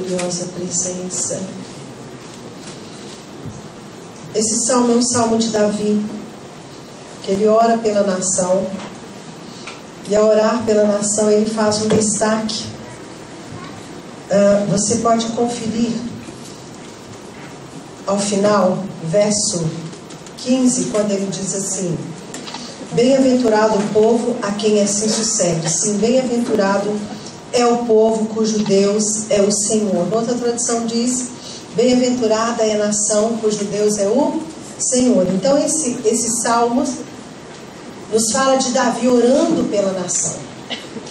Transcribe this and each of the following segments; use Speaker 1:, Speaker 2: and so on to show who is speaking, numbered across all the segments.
Speaker 1: gloriosa presença. Esse salmo é um salmo de Davi, que ele ora pela nação, e ao orar pela nação ele faz um destaque. Você pode conferir ao final, verso 15, quando ele diz assim: bem-aventurado o povo a quem assim sucede. Sim, bem-aventurado é o povo cujo Deus é o Senhor. Outra tradução diz: bem-aventurada é a nação cujo Deus é o Senhor. Então esse salmo nos fala de Davi orando pela nação,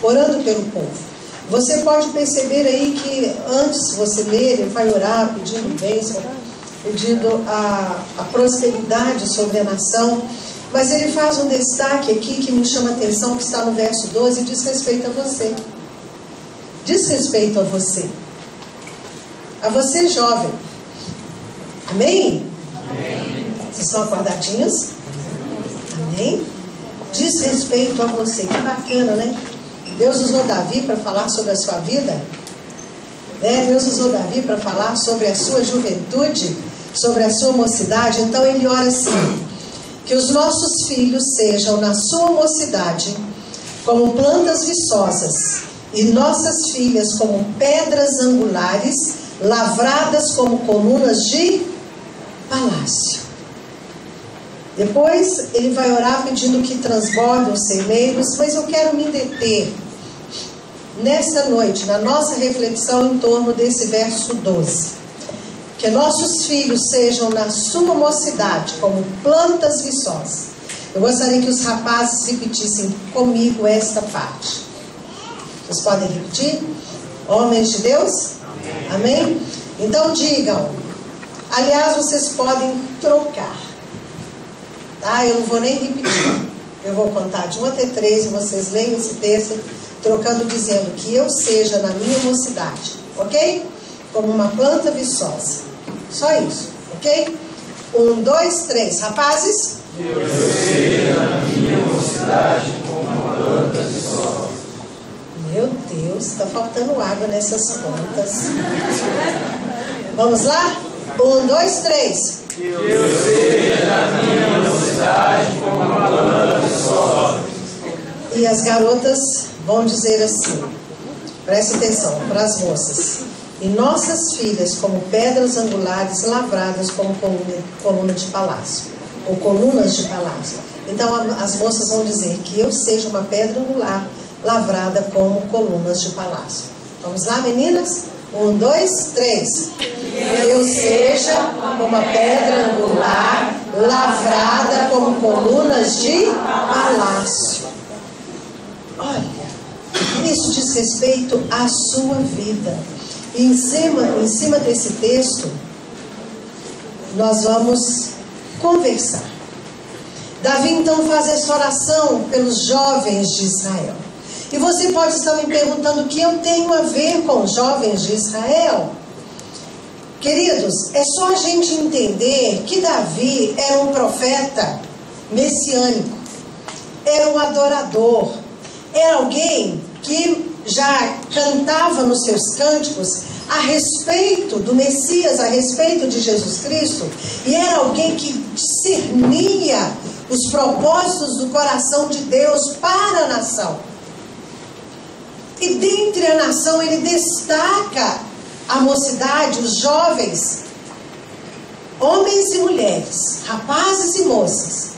Speaker 1: orando pelo povo. Você pode perceber aí que antes de você ler, ele vai orar pedindo bênção, pedindo a prosperidade sobre a nação. Mas ele faz um destaque aqui que me chama a atenção, que está no verso 12, e diz respeito a você. Diz respeito a você. A você, jovem. Amém? Amém. Vocês estão acordadinhos? Amém? Diz respeito a você. Que bacana, né? Deus usou Davi para falar sobre a sua vida. Né? Deus usou Davi para falar sobre a sua juventude, sobre a sua mocidade. Então ele ora assim: que os nossos filhos sejam na sua mocidade como plantas viçosas, e nossas filhas como pedras angulares, lavradas como colunas de palácio. Depois ele vai orar pedindo que transbordem os celeiros, mas eu quero me deter nessa noite, na nossa reflexão em torno desse verso 12. Que nossos filhos sejam na sua mocidade como plantas viçosas. Eu gostaria que os rapazes repetissem comigo esta parte. Vocês podem repetir? Homens de Deus? Amém? Amém? Então digam. Aliás, vocês podem trocar. Tá? Eu não vou nem repetir. Eu vou contar de 1 até 3 e vocês leiam esse texto, trocando, dizendo que eu seja na minha mocidade. Ok? Como uma planta viçosa. Só isso, ok? 1, 2, 3. Rapazes? Eu seja na minha mocidade como uma planta viçosa. Meu Deus, está faltando água nessas plantas. Vamos lá? 1, 2, 3. Eu seja na minha mocidade como uma planta viçosa. E as garotas vão dizer assim, preste atenção, para as moças: e nossas filhas como pedras angulares, lavradas como coluna de palácio, ou colunas de palácio. Então as moças vão dizer que eu seja uma pedra angular, lavrada como colunas de palácio. Vamos lá, meninas? 1, 2, 3. Eu seja uma pedra angular, lavrada como colunas de palácio. Olha, isso diz respeito à sua vida. E em cima desse texto, nós vamos conversar. Davi então faz essa oração pelos jovens de Israel. E você pode estar me perguntando o que eu tenho a ver com os jovens de Israel. Queridos, é só a gente entender que Davi era um profeta messiânico, era um adorador, era alguém que já cantava nos seus cânticos a respeito do Messias, a respeito de Jesus Cristo, e era alguém que discernia os propósitos do coração de Deus para a nação. E dentre a nação ele destaca a mocidade, os jovens, homens e mulheres, rapazes e moças.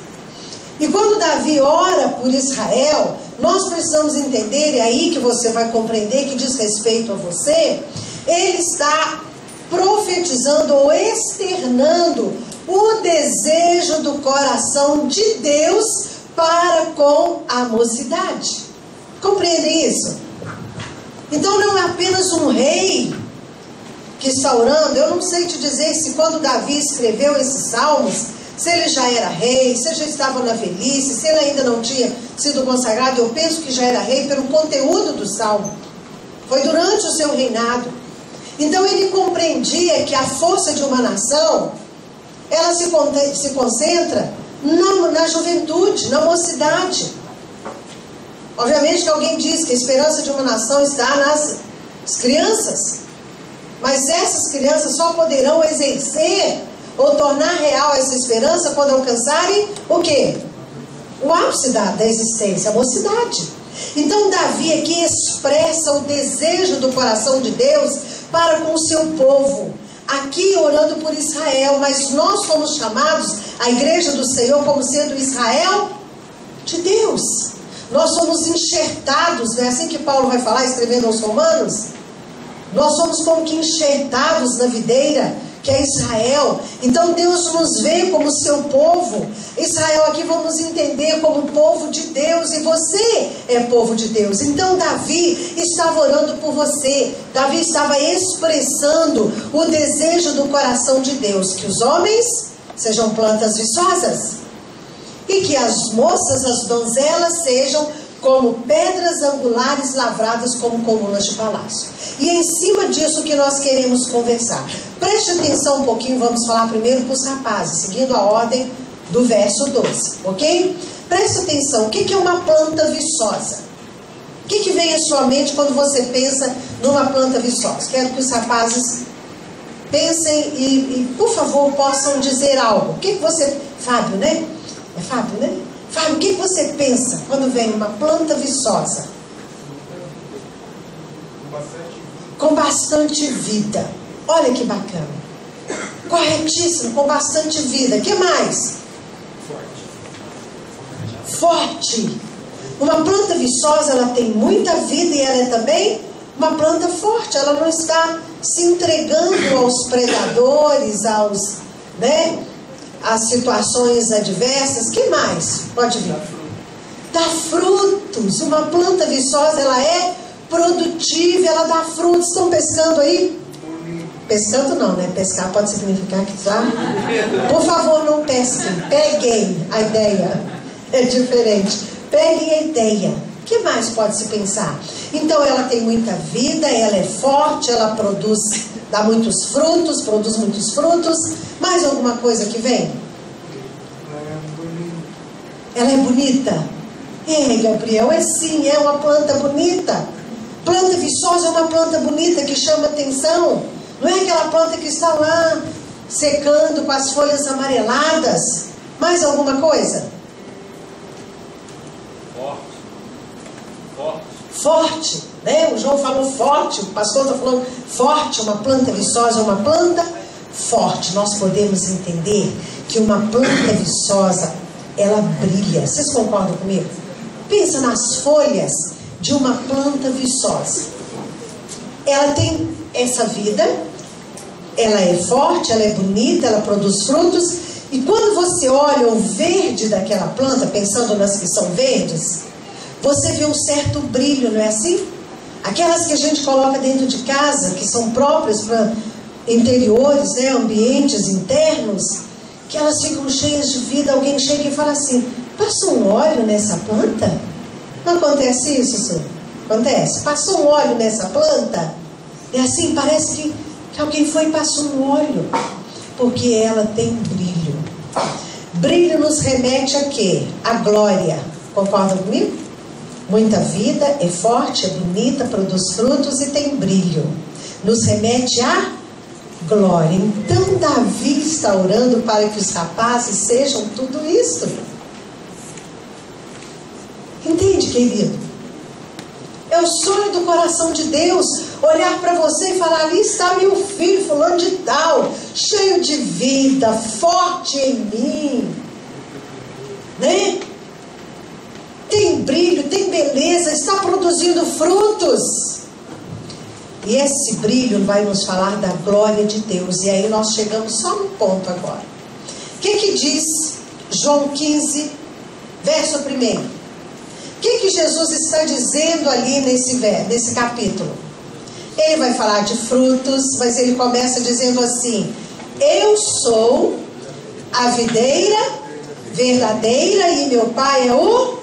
Speaker 1: E quando Davi ora por Israel, nós precisamos entender, e aí que você vai compreender que diz respeito a você, ele está profetizando ou externando o desejo do coração de Deus para com a mocidade. Compreendem isso? Então não é apenas um rei que está orando. Eu não sei te dizer se quando Davi escreveu esses salmos, se ele já era rei, se ele já estava na velhice, se ele ainda não tinha sido consagrado. Eu penso que já era rei pelo conteúdo do salmo. Foi durante o seu reinado. Então ele compreendia que a força de uma nação, ela se concentra na juventude, na mocidade. Obviamente que alguém diz que a esperança de uma nação está nas crianças. Mas essas crianças só poderão exercer ou tornar real essa esperança quando alcançarem o quê? O ápice da existência, a mocidade. Então Davi aqui expressa o desejo do coração de Deus para com o seu povo, aqui orando por Israel, mas nós fomos chamados, a igreja do Senhor, como sendo Israel de Deus. Nós somos enxertados, não é assim que Paulo vai falar, escrevendo aos Romanos? Nós somos como que enxertados na videira, que é Israel. Então Deus nos vê como seu povo. Israel aqui vamos entender como povo de Deus, e você é povo de Deus. Então Davi estava orando por você. Davi estava expressando o desejo do coração de Deus, que os homens sejam plantas viçosas, e que as moças, as donzelas, sejam como pedras angulares lavradas como colunas de palácio. E é em cima disso que nós queremos conversar. Preste atenção um pouquinho, vamos falar primeiro para os rapazes, seguindo a ordem do verso 12, ok? Preste atenção, o que é uma planta viçosa? O que vem à sua mente quando você pensa numa planta viçosa? Quero que os rapazes pensem e por favor, possam dizer algo. O que você... Fábio, né? É Fábio, né? Fábio, o que você pensa quando vem uma planta viçosa? Com bastante vida. Olha que bacana. Corretíssimo, com bastante vida. O que mais? Forte. Uma planta viçosa, ela tem muita vida e ela é também uma planta forte. Ela não está se entregando aos predadores, às situações adversas. Que mais? Pode vir. Dá frutos. Uma planta viçosa, ela é produtiva, ela dá frutos. Estão pescando aí? Pescando não, né? Pescar pode significar que tá. Por favor, não pesquem. Peguem a ideia. É diferente. Peguem a ideia. O que mais pode se pensar? Então, ela tem muita vida, ela é forte, ela dá muitos frutos, produz muitos frutos. Mais alguma coisa que vem? Ela é bonita. Gabriel, é sim, é uma planta bonita. Planta viçosa é uma planta bonita que chama atenção. Não é aquela planta que está lá secando com as folhas amareladas. Mais alguma coisa? Forte, né? O João falou forte, o pastor está falando forte. Uma planta viçosa é uma planta forte. Nós podemos entender que uma planta viçosa, ela brilha. Vocês concordam comigo? Pensa nas folhas de uma planta viçosa. Ela tem essa vida, ela é forte, ela é bonita, ela produz frutos. E quando você olha o verde daquela planta, pensando nas que são verdes, você vê um certo brilho, não é assim? Aquelas que a gente coloca dentro de casa, que são próprias para interiores, né, ambientes internos, que elas ficam cheias de vida. Alguém chega e fala assim: passa um óleo nessa planta? Não acontece isso, senhor? Acontece? Passou um óleo nessa planta? É assim, parece que alguém foi e passou um óleo, porque ela tem brilho. Brilho nos remete a quê? A glória. Concordam comigo? Muita vida, é forte, é bonita, produz frutos e tem brilho. Nos remete a glória. Então Davi está orando para que os rapazes sejam tudo isso. Entende, querido? É o sonho do coração de Deus olhar para você e falar: ali está meu filho fulano de tal, cheio de vida, forte em mim, né? Tem brilho, tem beleza, está produzindo frutos. E esse brilho vai nos falar da glória de Deus. E aí nós chegamos só no ponto agora. O que diz João 15, verso 1? O que Jesus está dizendo ali nesse capítulo? Ele vai falar de frutos, mas ele começa dizendo assim: eu sou a videira verdadeira e meu pai é o...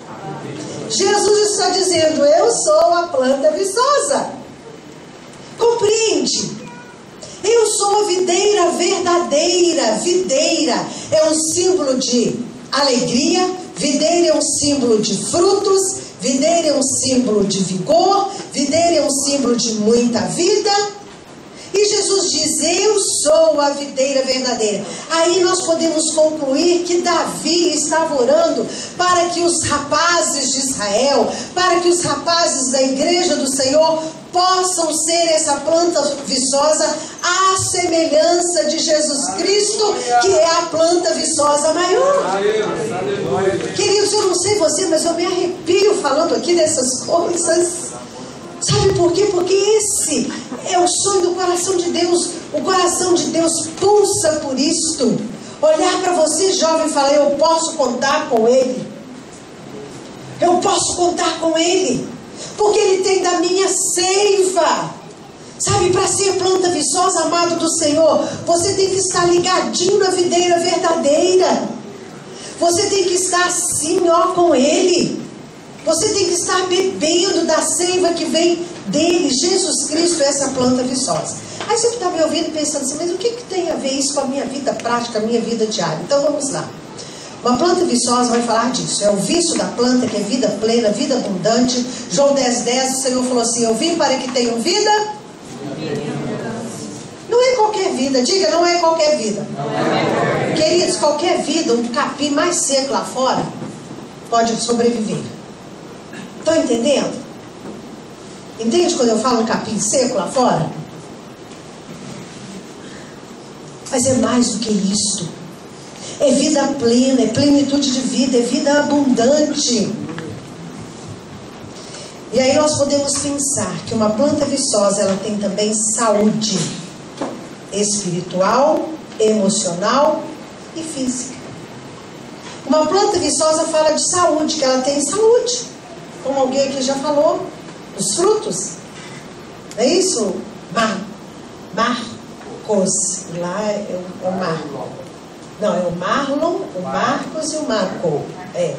Speaker 1: Jesus está dizendo: eu sou a planta viçosa. Compreende? Eu sou a videira verdadeira. Videira é um símbolo de alegria, videira é um símbolo de frutos, videira é um símbolo de vigor, videira é um símbolo de muita vida. E Jesus diz: eu sou a videira verdadeira. Aí nós podemos concluir que Davi estava orando para que os rapazes de Israel, para que os rapazes da igreja do Senhor possam ser essa planta viçosa à semelhança de Jesus Cristo, que é a planta viçosa maior. Queridos, eu não sei você, mas eu me arrepio falando aqui dessas coisas. Sabe por quê? Porque esse é o sonho do coração de Deus. O coração de Deus pulsa por isto. Olhar para você, jovem, e falar: eu posso contar com Ele. Eu posso contar com Ele, porque Ele tem da minha seiva. Sabe, para ser planta viçosa, amado do Senhor, você tem que estar ligadinho na videira verdadeira. Você tem que estar assim, ó, com Ele. Você tem que estar bebendo da seiva que vem dele. Jesus Cristo é essa planta viçosa. Aí você está me ouvindo pensando assim: mas o que tem a ver isso com a minha vida prática, a minha vida diária? Então vamos lá. Uma planta viçosa vai falar disso. É o vício da planta, que é vida plena, vida abundante. João 10:10, o Senhor falou assim: eu vim para que tenham vida. Não é qualquer vida. Diga: não é qualquer vida. Queridos, qualquer vida, um capim mais seco lá fora pode sobreviver. Estão entendendo? Entende quando eu falo um capim seco lá fora? Mas é mais do que isso. É vida plena, é plenitude de vida, é vida abundante. E aí nós podemos pensar que uma planta viçosa, ela tem também saúde espiritual, emocional e física. Uma planta viçosa fala de saúde, que ela tem saúde. Como alguém aqui já falou, os frutos. É isso? Marcos. Lá é o Marco. Não, é o Marlon, o Marcos e o Marco. É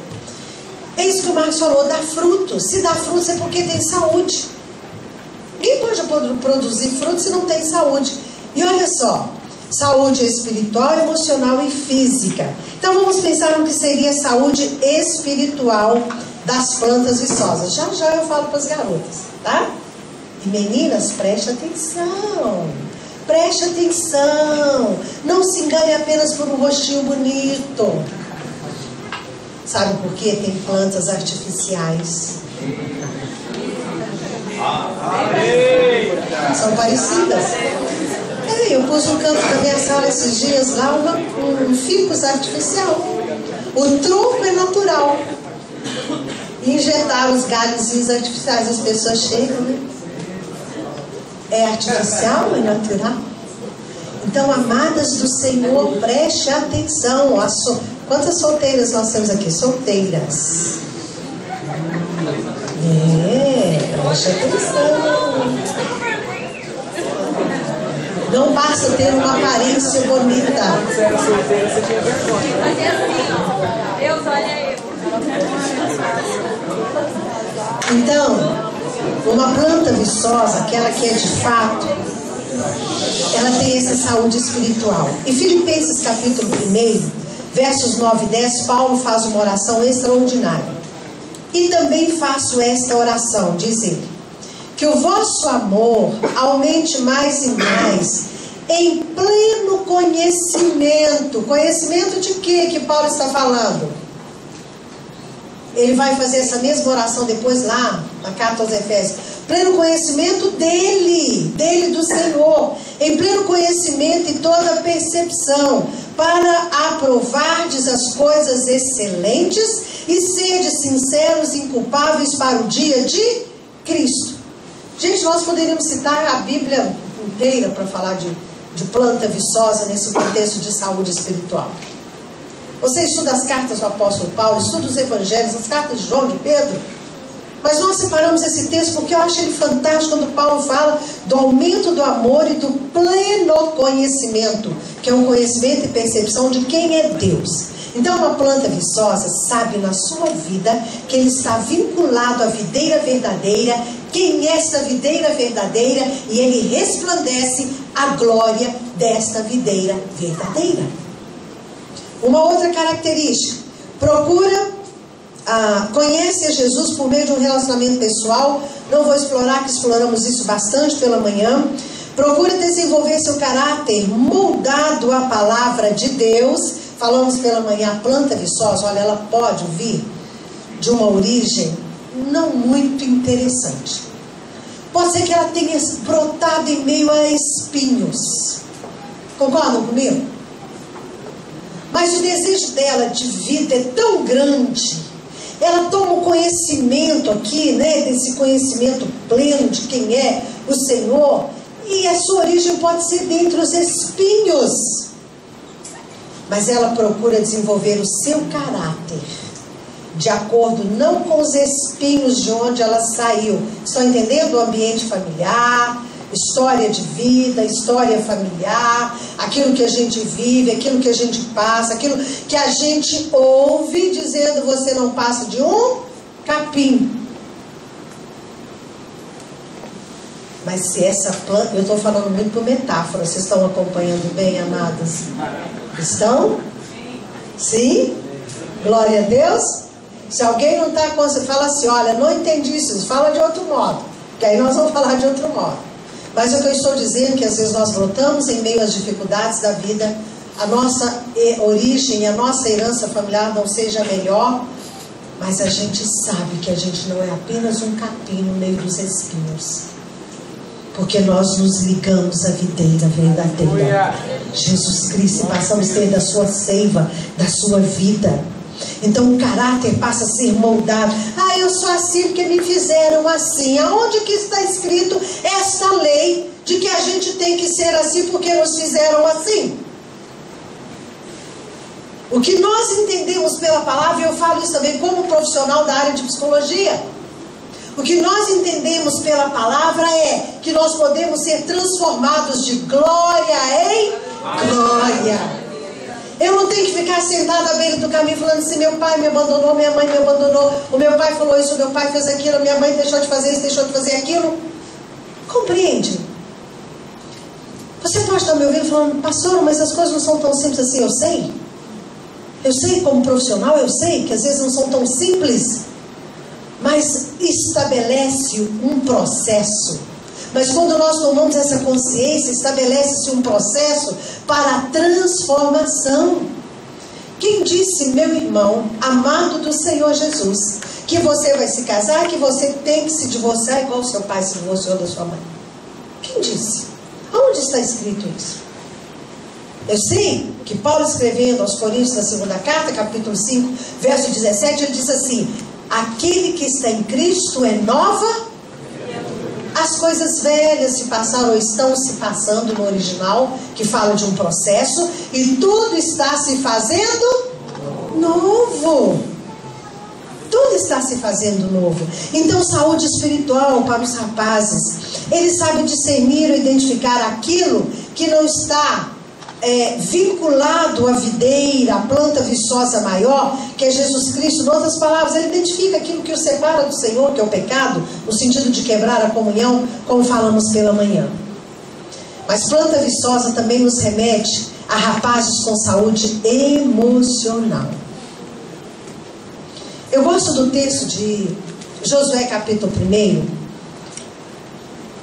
Speaker 1: isso que o Marcos falou, dá frutos. Se dá frutos é porque tem saúde. Ninguém pode produzir frutos se não tem saúde. E olha só, saúde espiritual, emocional e física. Então vamos pensar no que seria saúde espiritual das plantas viçosas. Já já eu falo para as garotas, tá? E meninas, preste atenção. Preste atenção. Não se engane apenas por um rostinho bonito. Sabe por quê? Tem plantas artificiais. São parecidas. Eu pus no canto da minha sala esses dias lá um ficus artificial. O tronco é natural. E injetaram os galhozinhos artificiais. As pessoas chegam, né? É artificial, é natural. Então, amadas do Senhor, preste atenção. Quantas solteiras nós temos aqui? Solteiras. Preste atenção. Não basta ter uma aparência bonita.
Speaker 2: Se era solteira, você tinha vergonha.
Speaker 3: Mas é assim, Deus, olha eu.
Speaker 1: Então, uma planta viçosa, aquela que é de fato, ela tem essa saúde espiritual. Em Filipenses capítulo 1, versos 9 e 10, Paulo faz uma oração extraordinária. E também faço esta oração, diz ele: que o vosso amor aumente mais e mais, em pleno conhecimento. Conhecimento de quê que Paulo está falando? Ele vai fazer essa mesma oração depois lá, na carta aos Efésios. Pleno conhecimento dele do Senhor. Em pleno conhecimento e toda percepção, para aprovardes as coisas excelentes e sedes sinceros e inculpáveis para o dia de Cristo. Gente, nós poderíamos citar a Bíblia inteira para falar de planta viçosa nesse contexto de saúde espiritual. Você estuda as cartas do apóstolo Paulo, estuda os evangelhos, as cartas de João, de Pedro. Mas nós separamos esse texto porque eu acho ele fantástico quando Paulo fala do aumento do amor e do pleno conhecimento, que é um conhecimento e percepção de quem é Deus. Então uma planta viçosa sabe na sua vida que ele está vinculado à videira verdadeira, quem é essa videira verdadeira, e ele resplandece a glória desta videira verdadeira. Uma outra característica: conhece a Jesus por meio de um relacionamento pessoal. Não vou explorar, que exploramos isso bastante pela manhã. Procure desenvolver seu caráter moldado à palavra de Deus. Falamos pela manhã, a planta viçosa, olha, ela pode vir de uma origem não muito interessante. Pode ser que ela tenha brotado em meio a espinhos. Concordam comigo? Mas o desejo dela de vida é tão grande. Ela toma o conhecimento aqui, né? Desse conhecimento pleno de quem é o Senhor. E a sua origem pode ser dentre os espinhos. Mas ela procura desenvolver o seu caráter de acordo não com os espinhos de onde ela saiu. Estão entendendo? O ambiente familiar, história de vida, história familiar, aquilo que a gente vive, aquilo que a gente passa, aquilo que a gente ouve dizendo: você não passa de um capim. Mas se essa planta, eu estou falando muito por metáfora, vocês estão acompanhando bem, amadas? Estão? Sim? Glória a Deus. Se alguém não está com você, fala assim: olha, não entendi isso, fala de outro modo, que aí nós vamos falar de outro modo. Mas o que eu estou dizendo é que às vezes nós brotamos em meio às dificuldades da vida, a nossa origem, a nossa herança familiar não seja melhor, mas a gente sabe que a gente não é apenas um capim no meio dos espinhos, porque nós nos ligamos à videira verdadeira, Jesus Cristo, e passamos a ter da sua seiva, da sua vida. Então o caráter passa a ser moldado. Ah, eu sou assim porque me fizeram assim. Aonde que está escrito esta lei de que a gente tem que ser assim porque nos fizeram assim? O que nós entendemos pela palavra, e eu falo isso também como profissional da área de psicologia, o que nós entendemos pela palavra é que nós podemos ser transformados de glória em glória. Eu não tenho que ficar sentada à beira do caminho falando assim: meu pai me abandonou, minha mãe me abandonou, o meu pai falou isso, o meu pai fez aquilo, minha mãe deixou de fazer isso, deixou de fazer aquilo. Compreende? Você pode estar me ouvindo falando: pastor, mas as coisas não são tão simples assim. Eu sei. Eu sei, como profissional, eu sei que às vezes não são tão simples. Mas estabelece um processo. Mas quando nós tomamos essa consciência, estabelece-se um processo para a transformação. Quem disse, meu irmão, amado do Senhor Jesus, que você vai se casar, que você tem que se divorciar igual seu pai se divorciou da sua mãe? Quem disse? Aonde está escrito isso? Eu sei que Paulo, escrevendo aos Coríntios, na segunda carta, capítulo 5, verso 17, ele diz assim: aquele que está em Cristo é nova. As coisas velhas se passaram ou estão se passando no original, que fala de um processo, e tudo está se fazendo novo. Tudo está se fazendo novo. Então, saúde espiritual para os rapazes. Eles sabem discernir ou identificar aquilo que não está vinculado à videira, à planta viçosa maior, que é Jesus Cristo. Em outras palavras, ele identifica aquilo que o separa do Senhor, que é o pecado, no sentido de quebrar a comunhão, como falamos pela manhã. Mas planta viçosa também nos remete a rapazes com saúde emocional. Eu gosto do texto de Josué capítulo 1,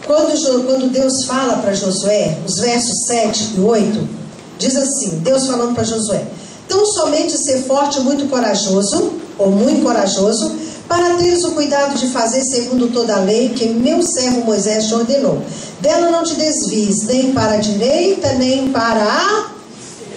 Speaker 1: quando Deus fala para Josué, os versos 7 e 8, diz assim, Deus falando para Josué: tão somente ser forte e muito corajoso, ou muito corajoso, para teres o cuidado de fazer segundo toda a lei que meu servo Moisés te ordenou. Dela não te desvies, nem para a direita, nem para a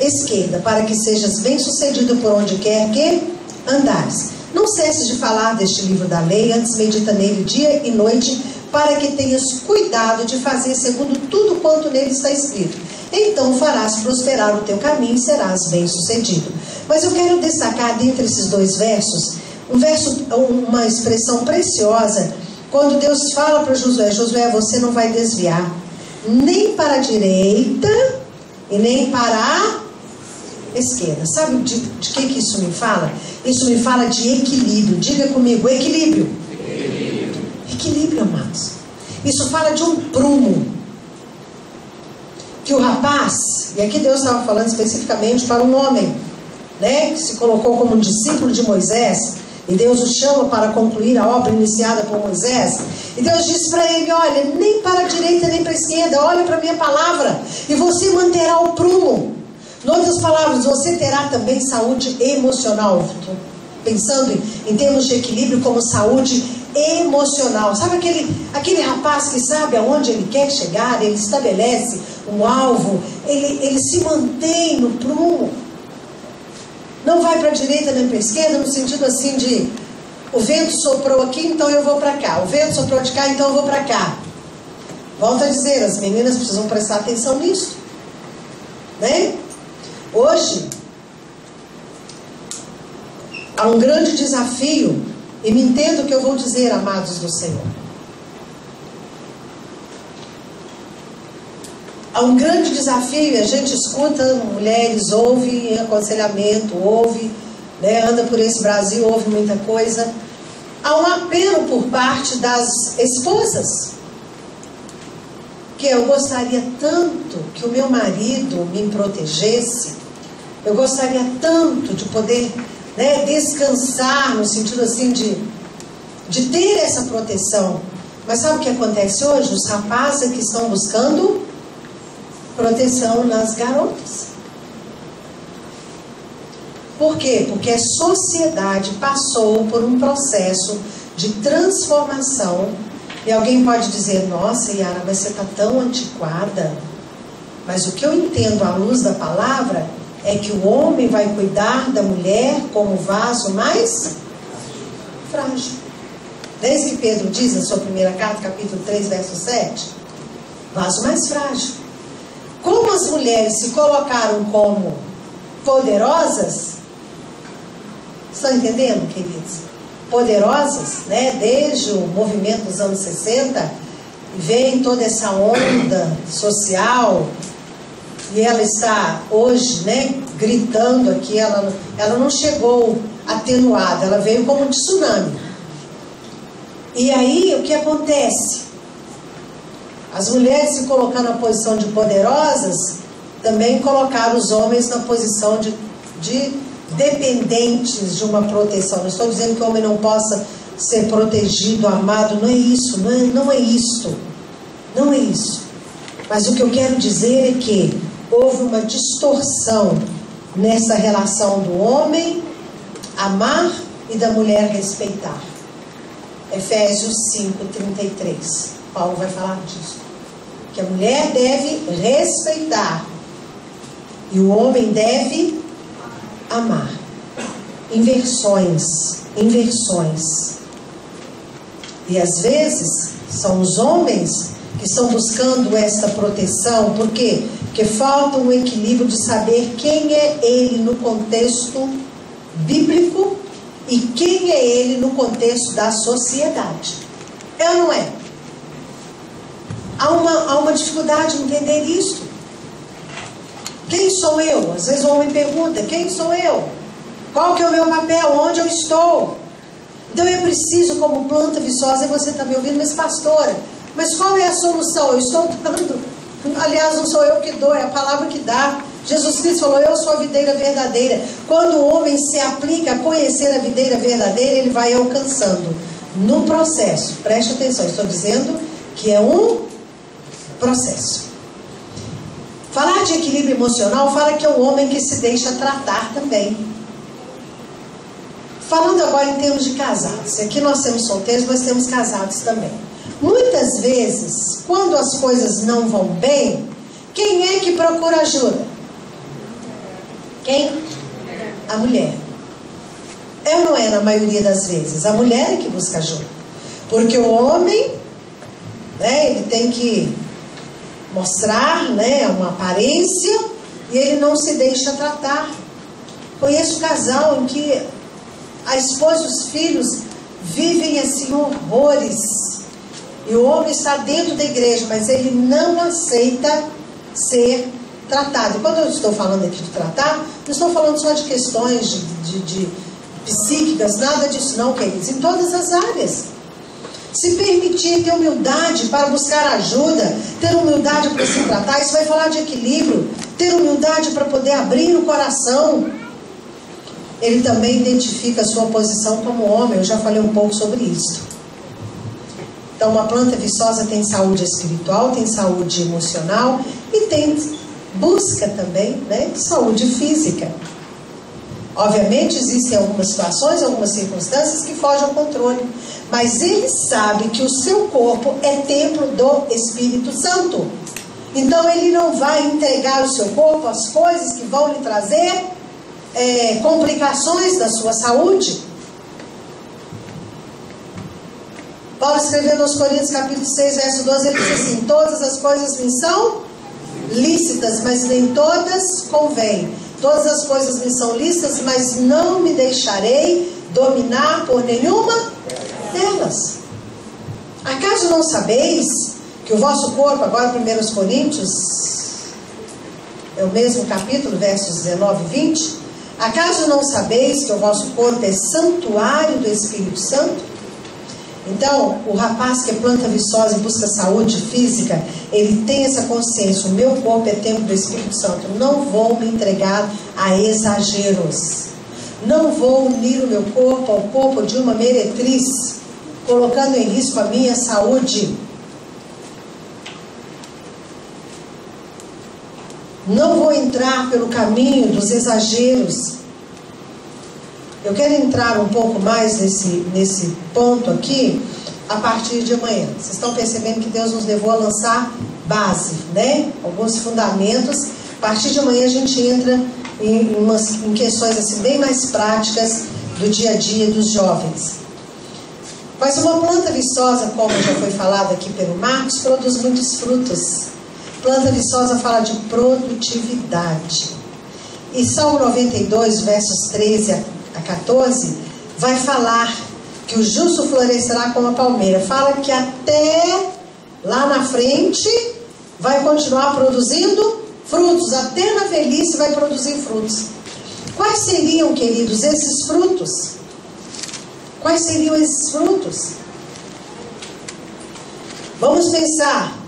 Speaker 1: esquerda, para que sejas bem sucedido por onde quer que andares. Não cesses de falar deste livro da lei, antes medita nele dia e noite, para que tenhas cuidado de fazer segundo tudo quanto nele está escrito. Então farás prosperar o teu caminho e serás bem sucedido. Mas eu quero destacar dentre esses dois versos uma expressão preciosa, quando Deus fala para Josué: Josué, você não vai desviar nem para a direita e nem para a esquerda. Sabe de que isso me fala? Isso me fala de equilíbrio. Diga comigo: equilíbrio. Equilíbrio, amados. Isso fala de um prumo. Que o rapaz, e aqui Deus estava falando especificamente para um homem, né, que se colocou como um discípulo de Moisés, E Deus o chama para concluir a obra iniciada por Moisés. E Deus diz para ele: olha, nem para a direita nem para a esquerda, olha para a minha palavra, e você manterá o prumo. Em outras palavras, você terá também saúde emocional. Pensando em termos de equilíbrio como saúde emocional. Sabe aquele rapaz que sabe aonde ele quer chegar, ele estabelece um alvo, ele se mantém no prumo. Não vai para a direita nem para a esquerda, no sentido assim de: o vento soprou aqui, então eu vou para cá. O vento soprou de cá, então eu vou para cá. Volto a dizer, as meninas precisam prestar atenção nisso, né? Hoje há um grande desafio, e me entendo o que eu vou dizer, amados do Senhor. Há um grande desafio, e a gente escuta, mulheres, ouve aconselhamento, ouve, né, anda por esse Brasil, ouve muita coisa. Há um apelo por parte das esposas, que eu gostaria tanto que o meu marido me protegesse, eu gostaria tanto de poder, né, descansar, no sentido assim de ter essa proteção. Mas sabe o que acontece hoje? Os rapazes que estão buscando proteção nas garotas. Por quê? Porque a sociedade passou por um processo de transformação. E alguém pode dizer: nossa, Yara, mas você está tão antiquada. Mas o que eu entendo à luz da palavra é que o homem vai cuidar da mulher como vaso mais frágil. Desde que Pedro diz na sua primeira carta, capítulo 3, verso 7, vaso mais frágil. Como as mulheres se colocaram como poderosas, estão entendendo, queridos? Poderosas, né? Desde o movimento dos anos 60, vem toda essa onda social, e ela está hoje, né, gritando aqui. Ela não chegou atenuada, ela veio como um tsunami. E aí o que acontece? As mulheres se colocando na posição de poderosas, também colocaram os homens na posição de dependentes de uma proteção. Não estou dizendo que o homem não possa ser protegido, amado, não é isso, não é isso. Não é isso. Mas o que eu quero dizer é que houve uma distorção nessa relação do homem amar e da mulher respeitar. Efésios 5:33. Paulo vai falar disso. Que a mulher deve respeitar e o homem deve amar. Inversões. E às vezes são os homens que estão buscando essa proteção. Por quê? Porque falta um equilíbrio de saber quem é ele no contexto bíblico e quem é ele no contexto da sociedade. É ou não é? Há uma dificuldade em entender isso. Quem sou eu? Às vezes o homem pergunta: quem sou eu? Qual que é o meu papel? Onde eu estou? Então é preciso, como planta viçosa, e você está me ouvindo, mas pastora, mas qual é a solução? Eu estou dando, aliás, não sou eu que dou, é a palavra que dá. Jesus Cristo falou: eu sou a videira verdadeira. Quando o homem se aplica a conhecer a videira verdadeira, ele vai alcançando no processo. Preste atenção, estou dizendo que é um processo. Falar de equilíbrio emocional fala que é um homem que se deixa tratar também. Falando agora em termos de casados, aqui nós temos solteiros, mas temos casados também. Muitas vezes, quando as coisas não vão bem, quem é que procura ajuda? Quem? A mulher. É ou não é na maioria das vezes? A mulher é que busca ajuda. Porque o homem, né, ele tem que mostrar, né, uma aparência, e ele não se deixa tratar. Conheço um casal em que a esposa e os filhos vivem assim horrores, e o homem está dentro da igreja, mas ele não aceita ser tratado. E quando eu estou falando aqui de tratar, não estou falando só de questões de psíquicas, nada disso não, queridos, em todas as áreas. Se permitir ter humildade para buscar ajuda, ter humildade para se tratar, isso vai falar de equilíbrio. Ter humildade para poder abrir o coração. ele também identifica a sua posição como homem. Eu já falei um pouco sobre isso. Então, uma planta viçosa tem saúde espiritual, tem saúde emocional e busca também, né, saúde física. Obviamente, existem algumas situações, algumas circunstâncias que fogem ao controle. Mas ele sabe que o seu corpo é templo do Espírito Santo. Então, ele não vai entregar o seu corpo às coisas que vão lhe trazer complicações da sua saúde. Paulo escrevendo aos Coríntios, capítulo 6, verso 12, ele diz assim: todas as coisas me são lícitas, mas nem todas convêm. Todas as coisas me são lícitas, mas não me deixarei dominar por nenhuma delas. Acaso não sabeis que o vosso corpo, agora 1 Coríntios, é o mesmo capítulo, versos 19 e 20. Acaso não sabeis que o vosso corpo é santuário do Espírito Santo? Então, o rapaz que é planta viçosa e busca saúde física, ele tem essa consciência: o meu corpo é templo do Espírito Santo. Não vou me entregar a exageros. Não vou unir o meu corpo ao corpo de uma meretriz, colocando em risco a minha saúde. Não vou entrar pelo caminho dos exageros. Eu quero entrar um pouco mais nesse ponto aqui a partir de amanhã. Vocês estão percebendo que Deus nos levou a lançar base, né? Alguns fundamentos. A partir de amanhã a gente entra em questões assim bem mais práticas do dia a dia dos jovens. Mas uma planta viçosa, como já foi falado aqui pelo Marcos, produz muitos frutos. Planta viçosa fala de produtividade. E Salmo 92, versos 13 a 14, vai falar que o justo florescerá como a palmeira. Fala que até lá na frente vai continuar produzindo frutos. Até na velhice vai produzir frutos. Quais seriam, queridos, esses frutos? Quais seriam esses frutos? Vamos pensar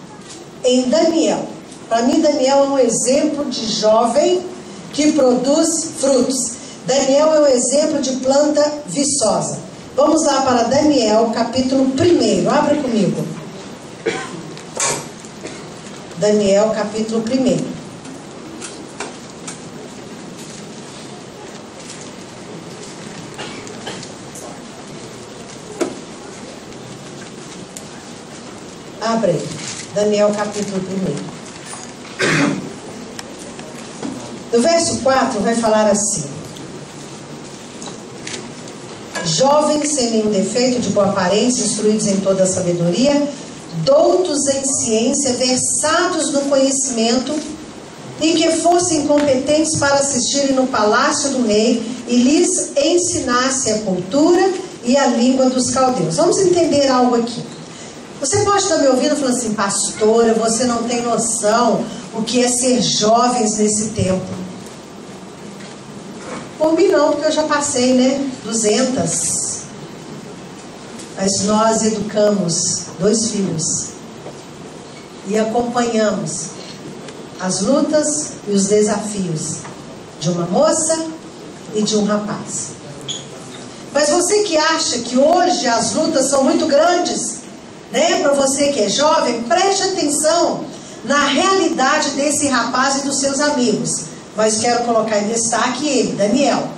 Speaker 1: em Daniel. Para mim, Daniel é um exemplo de jovem que produz frutos. Daniel é um exemplo de planta viçosa. Vamos lá para Daniel, capítulo 1. Abre comigo. Daniel, capítulo 1. Abre aí. Daniel, capítulo 1. No verso 4 vai falar assim: jovens sem nenhum defeito, de boa aparência, instruídos em toda a sabedoria, doutos em ciência, versados no conhecimento, e que fossem competentes para assistirem no palácio do rei e lhes ensinasse a cultura e a língua dos caldeus. Vamos entender algo aqui. Você pode estar me ouvindo falando assim: pastora, você não tem noção o que é ser jovens nesse tempo. Por mim não, porque eu já passei, né? 200. Mas nós educamos 2 filhos e acompanhamos as lutas e os desafios de uma moça e de um rapaz. Mas você que acha que hoje as lutas são muito grandes, né? Para você que é jovem, preste atenção na realidade desse rapaz e dos seus amigos. Mas quero colocar em destaque ele, Daniel.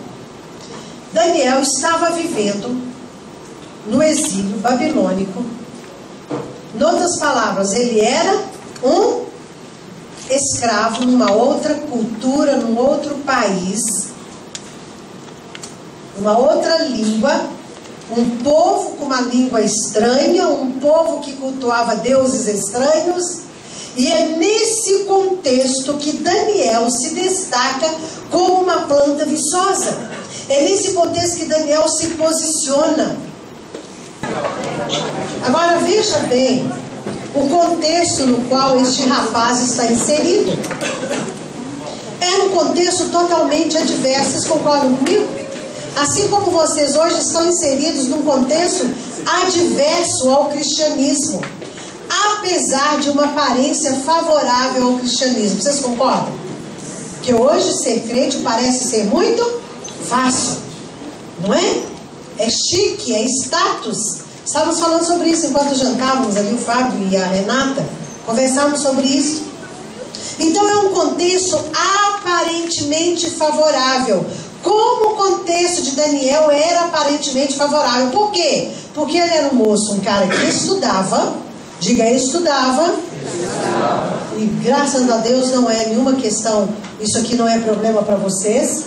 Speaker 1: Daniel estava vivendo no exílio babilônico. Em outras palavras, ele era um escravo numa outra cultura, num outro país, uma outra língua, um povo com uma língua estranha, um povo que cultuava deuses estranhos. E é nesse contexto que Daniel se destaca como uma planta viçosa. É nesse contexto que Daniel se posiciona. Agora veja bem o contexto no qual este rapaz está inserido. É um contexto totalmente adverso. Vocês concordam comigo? Assim como vocês hoje estão inseridos num contexto adverso ao cristianismo, apesar de uma aparência favorável ao cristianismo. Vocês concordam? Que hoje ser crente parece ser muito fácil, não é? É chique, é status. Estávamos falando sobre isso enquanto jantávamos ali, o Fábio e a Renata, conversávamos sobre isso. Então é um contexto aparentemente favorável. Como o contexto de Daniel era aparentemente favorável. Por quê? Porque ele era um moço, um cara que estudava. Diga, estudava. E graças a Deus não é nenhuma questão. Isso aqui não é problema para vocês,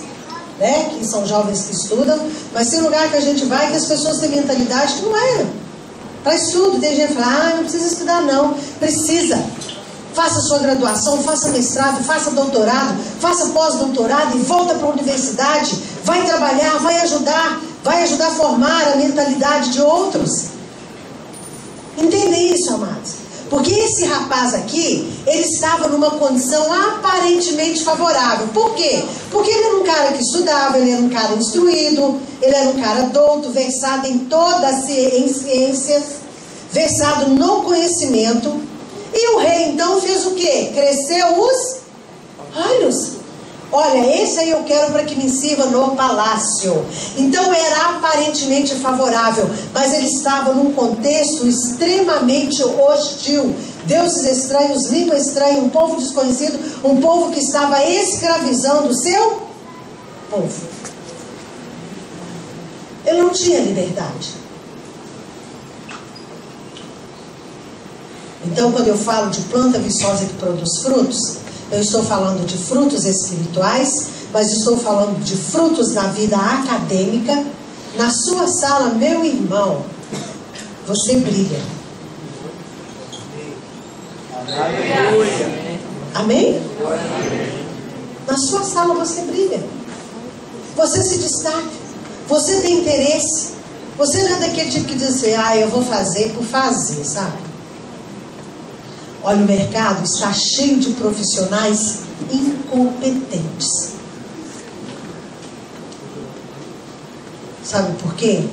Speaker 1: né? Que são jovens que estudam. Mas tem lugar que a gente vai que as pessoas têm mentalidade que não era para estudo. Tem gente que fala, não precisa estudar não. Precisa. Faça sua graduação, faça mestrado, faça doutorado, faça pós-doutorado e volta para a universidade. Vai trabalhar, vai ajudar a formar a mentalidade de outros. Entendem isso, amados? Porque esse rapaz aqui, ele estava numa condição aparentemente favorável. Por quê? Porque ele era um cara que estudava, ele era um cara instruído, ele era um cara douto, versado em em ciências, versado no conhecimento. E o rei então fez o quê? Cresceu os olhos. Olha, esse aí eu quero para que me sirva no palácio. Então era aparentemente favorável, mas ele estava num contexto extremamente hostil. Deuses estranhos, língua estranha, um povo desconhecido, um povo que estava escravizando o seu povo. Ele não tinha liberdade. Então, quando eu falo de planta viçosa que produz frutos, eu estou falando de frutos espirituais, mas estou falando de frutos na vida acadêmica. Na sua sala, meu irmão, você brilha. Amém? Na sua sala você brilha. Você se destaca. Você tem interesse. Você não é daquele tipo que diz assim, eu vou fazer por fazer, sabe? Olha, o mercado está cheio de profissionais incompetentes. Sabe por quê?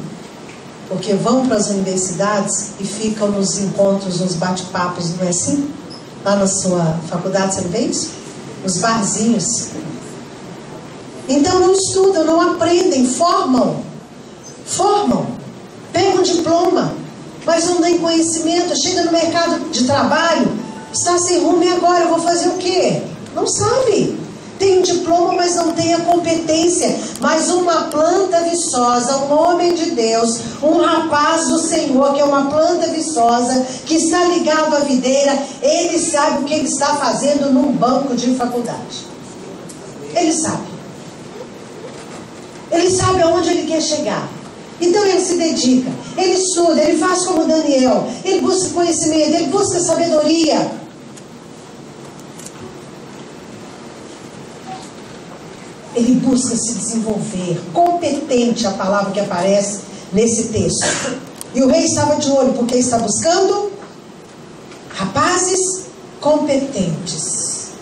Speaker 1: Porque vão para as universidades e ficam nos encontros, nos bate-papos, não é assim? Lá na sua faculdade, você não vê isso? Nos barzinhos. Então não estudam, não aprendem, formam, pegam um diploma, mas não tem conhecimento, chega no mercado de trabalho, está sem rumo, e agora eu vou fazer o quê? Não sabe. Tem um diploma, mas não tem a competência. Mas uma planta viçosa, um homem de Deus, um rapaz do Senhor, que é uma planta viçosa, que está ligado à videira, ele sabe o que ele está fazendo num banco de faculdade. Ele sabe. Ele sabe aonde ele quer chegar. Então ele se dedica, ele estuda, ele faz como Daniel, ele busca conhecimento, ele busca sabedoria. Ele busca se desenvolver, competente, a palavra que aparece nesse texto. E o rei estava de olho, porque está buscando rapazes competentes.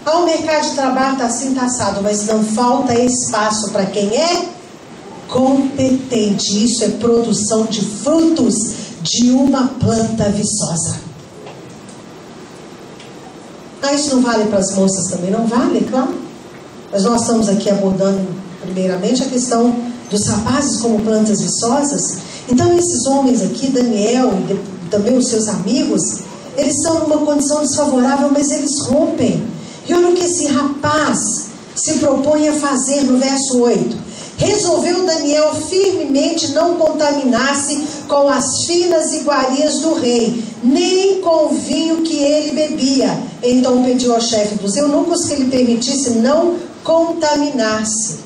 Speaker 1: O mercado de trabalho está assim, está assado, mas não falta espaço para quem é competente. Isso é produção de frutos de uma planta viçosa. Isso não vale para as moças também? Não vale, claro. Mas nós estamos aqui abordando primeiramente a questão dos rapazes como plantas viçosas. Então esses homens aqui, Daniel e também os seus amigos, eles estão numa condição desfavorável, mas eles rompem. E olha o que esse rapaz se propõe a fazer no verso 8. Resolveu Daniel firmemente não contaminar-se com as finas iguarias do rei, nem com o vinho que ele bebia. Então pediu ao chefe dos eunucos que lhe permitisse não contaminar-se.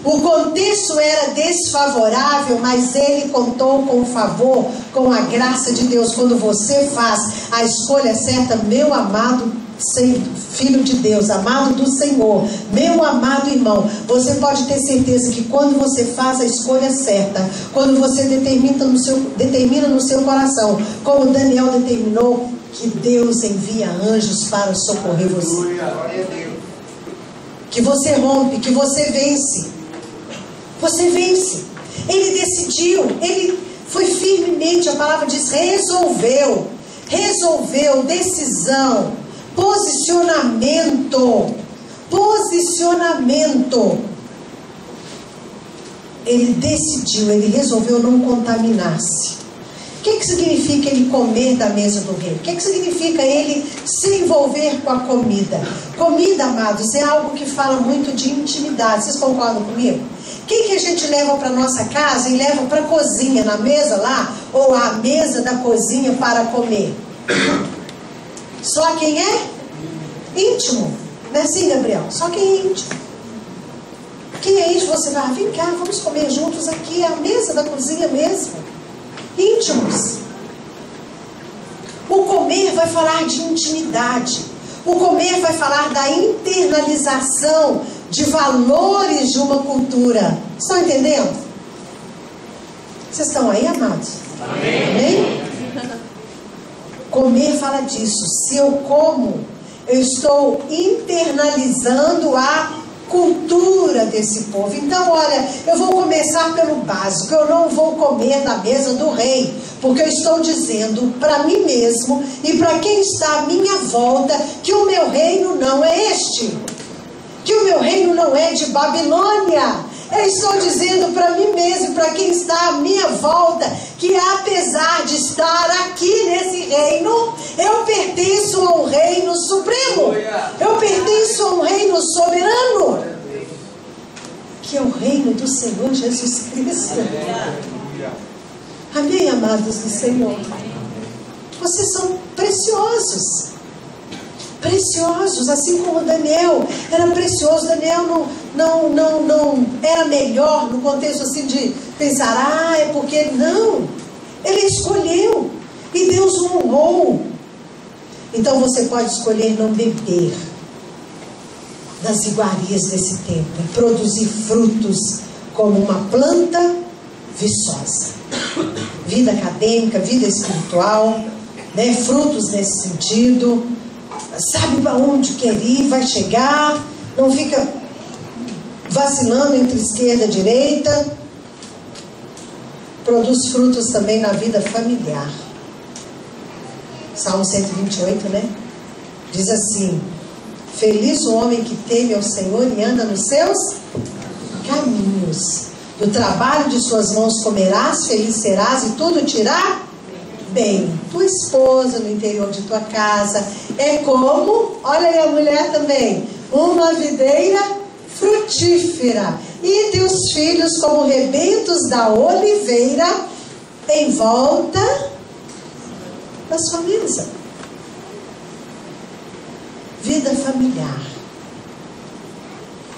Speaker 1: O contexto era desfavorável, mas ele contou com o favor, com a graça de Deus. Quando você faz a escolha certa, meu amado filho de Deus, amado do Senhor, meu amado irmão, você pode ter certeza que quando você faz a escolha certa, quando você determina no seu coração, como Daniel determinou, que Deus envia anjos para socorrer você. Que você rompe, que você vence. Você vence. Ele decidiu, ele foi firmemente, a palavra diz, resolveu, decisão, posicionamento. ele decidiu, ele resolveu não contaminar-se. O que significa ele comer da mesa do rei? O que significa ele se envolver com a comida? Comida, amados, é algo que fala muito de intimidade. Vocês concordam comigo? Quem que a gente leva para nossa casa e leva para a cozinha, na mesa lá, ou a mesa da cozinha para comer? Só quem é íntimo. Não é assim, Gabriel? Só quem é íntimo. Quem é íntimo, você vai, vem cá, vamos comer juntos aqui, é a mesa da cozinha mesmo. Íntimos. O comer vai falar de intimidade. O comer vai falar da internalização de valores de uma cultura. Estão entendendo? Vocês estão aí, amados? Amém? Comer fala disso. Se eu como, eu estou internalizando a cultura desse povo. Então, olha, eu vou começar pelo básico. Eu não vou comer na mesa do rei, porque eu estou dizendo para mim mesmo e para quem está à minha volta que o meu reino não é este, que o meu reino não é de Babilônia. Eu estou dizendo para mim mesmo e para quem está à minha volta que, apesar de estar aqui nesse reino, eu pertenço a um reino supremo. Eu pertenço a um reino soberano, que é o reino do Senhor Jesus Cristo. Amém, amados do Senhor? Vocês são preciosos. Preciosos, assim como Daniel era precioso. Daniel não era melhor no contexto assim de pensar, é porque não. Ele escolheu e Deus o honrou. Então você pode escolher não beber das iguarias desse tempo e produzir frutos como uma planta viçosa. Vida acadêmica, vida espiritual, né? Frutos nesse sentido. Sabe para onde quer ir, vai chegar, não fica vacilando entre esquerda e direita. Produz frutos também na vida familiar. Salmo 128, né? Diz assim: feliz o homem que teme ao Senhor e anda nos seus caminhos. Do trabalho de suas mãos comerás, feliz serás e tudo te irá bem. Tua esposa no interior de tua casa é como, olha aí a mulher também, uma videira frutífera, e teus filhos como rebentos da oliveira em volta da sua mesa. Vida familiar.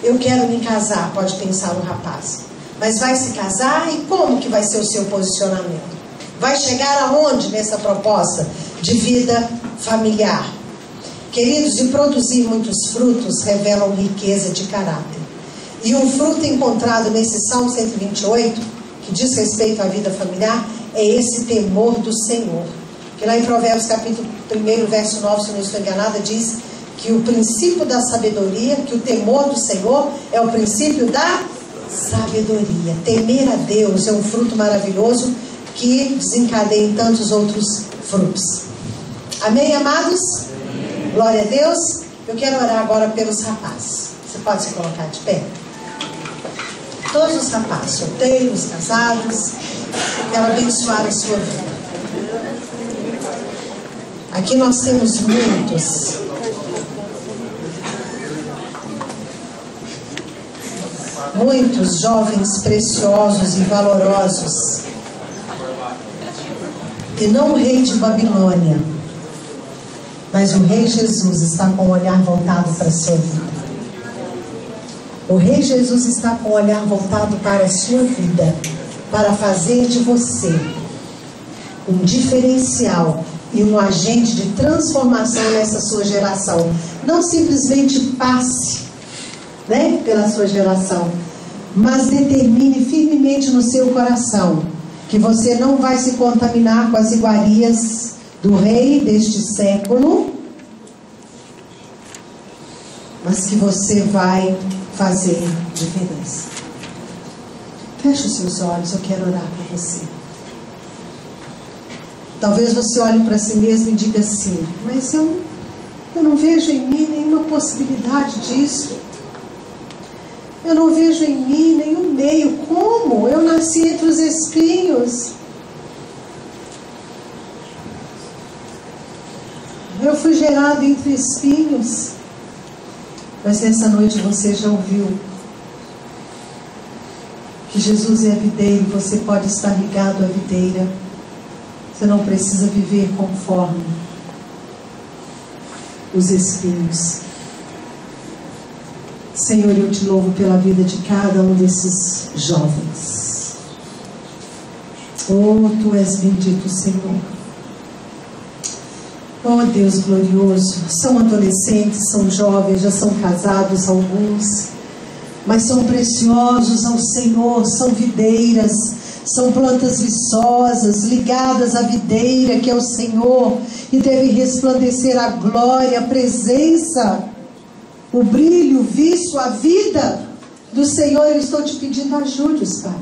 Speaker 1: Eu quero me casar, pode pensar o rapaz, mas vai se casar e como que vai ser o seu posicionamento? Vai chegar aonde nessa proposta de vida familiar? Queridos, de produzir muitos frutos revelam riqueza de caráter. E um fruto encontrado nesse Salmo 128, que diz respeito à vida familiar, é esse temor do Senhor. Que lá em Provérbios capítulo 1, verso 9, se não estou enganada, diz que o princípio da sabedoria, que o temor do Senhor é o princípio da sabedoria. Temer a Deus é um fruto maravilhoso que desencadeia tantos outros frutos. Amém, amados? Amém. Glória a Deus. Eu quero orar agora pelos rapazes. Você pode se colocar de pé? Todos os rapazes, solteiros, casados, quero abençoar a sua vida. Aqui nós temos muitos jovens preciosos e valorosos. E não o rei de Babilônia, mas o rei Jesus está com o olhar voltado para a sua vida. O rei Jesus está com o olhar voltado para a sua vida, para fazer de você um diferencial e um agente de transformação nessa sua geração. Não simplesmente passe, né, pela sua geração, mas determine firmemente no seu coração que você não vai se contaminar com as iguarias do rei deste século, mas que você vai fazer diferença. Feche os seus olhos, eu quero orar para você. Talvez você olhe para si mesmo e diga assim: mas eu não vejo em mim nenhuma possibilidade disso. Eu não vejo em mim nenhum meio. Como? nasci entre os espinhos. Eu fui gerado entre espinhos. Mas nessa noite você já ouviu que Jesus é a videira e você pode estar ligado à videira. Você não precisa viver conforme os espinhos. Senhor, eu te louvo pela vida de cada um desses jovens. Oh, tu és bendito, Senhor. Oh, Deus glorioso. São adolescentes, são jovens, já são casados alguns, mas são preciosos ao Senhor, são videiras, são plantas viçosas, ligadas à videira que é o Senhor, e devem resplandecer a glória, a presença, o brilho, o vício, a vida do Senhor. Eu estou te pedindo, ajude-os, Pai.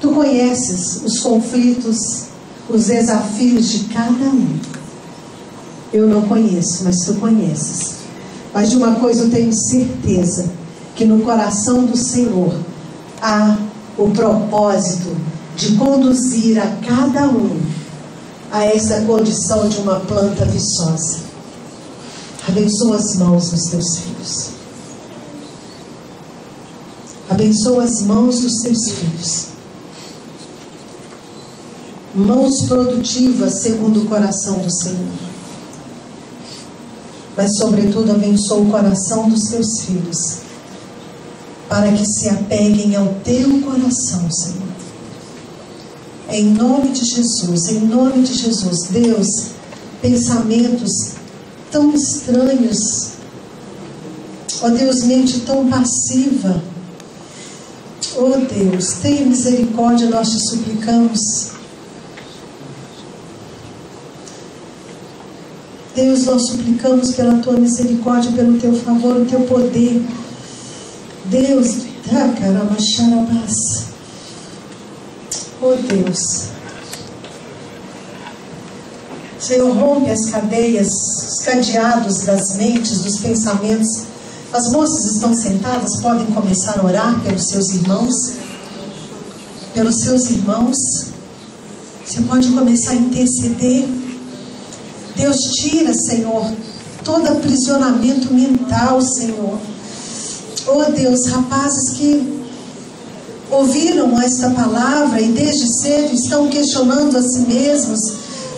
Speaker 1: Tu conheces os conflitos, os desafios de cada um. Eu não conheço, mas tu conheces. Mas de uma coisa eu tenho certeza, que no coração do Senhor há o propósito de conduzir a cada um a essa condição de uma planta viçosa. Abençoa as mãos dos teus filhos. Abençoa as mãos dos teus filhos. Mãos produtivas segundo o coração do Senhor. Mas sobretudo abençoa o coração dos teus filhos, para que se apeguem ao teu coração, Senhor. Em nome de Jesus, em nome de Jesus. Deus, pensamentos tão estranhos, ó Deus, mente tão passiva, ó Deus, tenha misericórdia, nós te suplicamos. Deus, nós suplicamos pela tua misericórdia, pelo teu favor, o teu poder. Deus, oh Deus, Senhor, rompe as cadeias, os cadeados das mentes, dos pensamentos. As moças estão sentadas, podem começar a orar pelos seus irmãos. Pelos seus irmãos. Você pode começar a interceder. Deus, tira, Senhor, todo aprisionamento mental, Senhor. Oh Deus, rapazes que ouviram esta palavra e desde cedo estão questionando a si mesmos,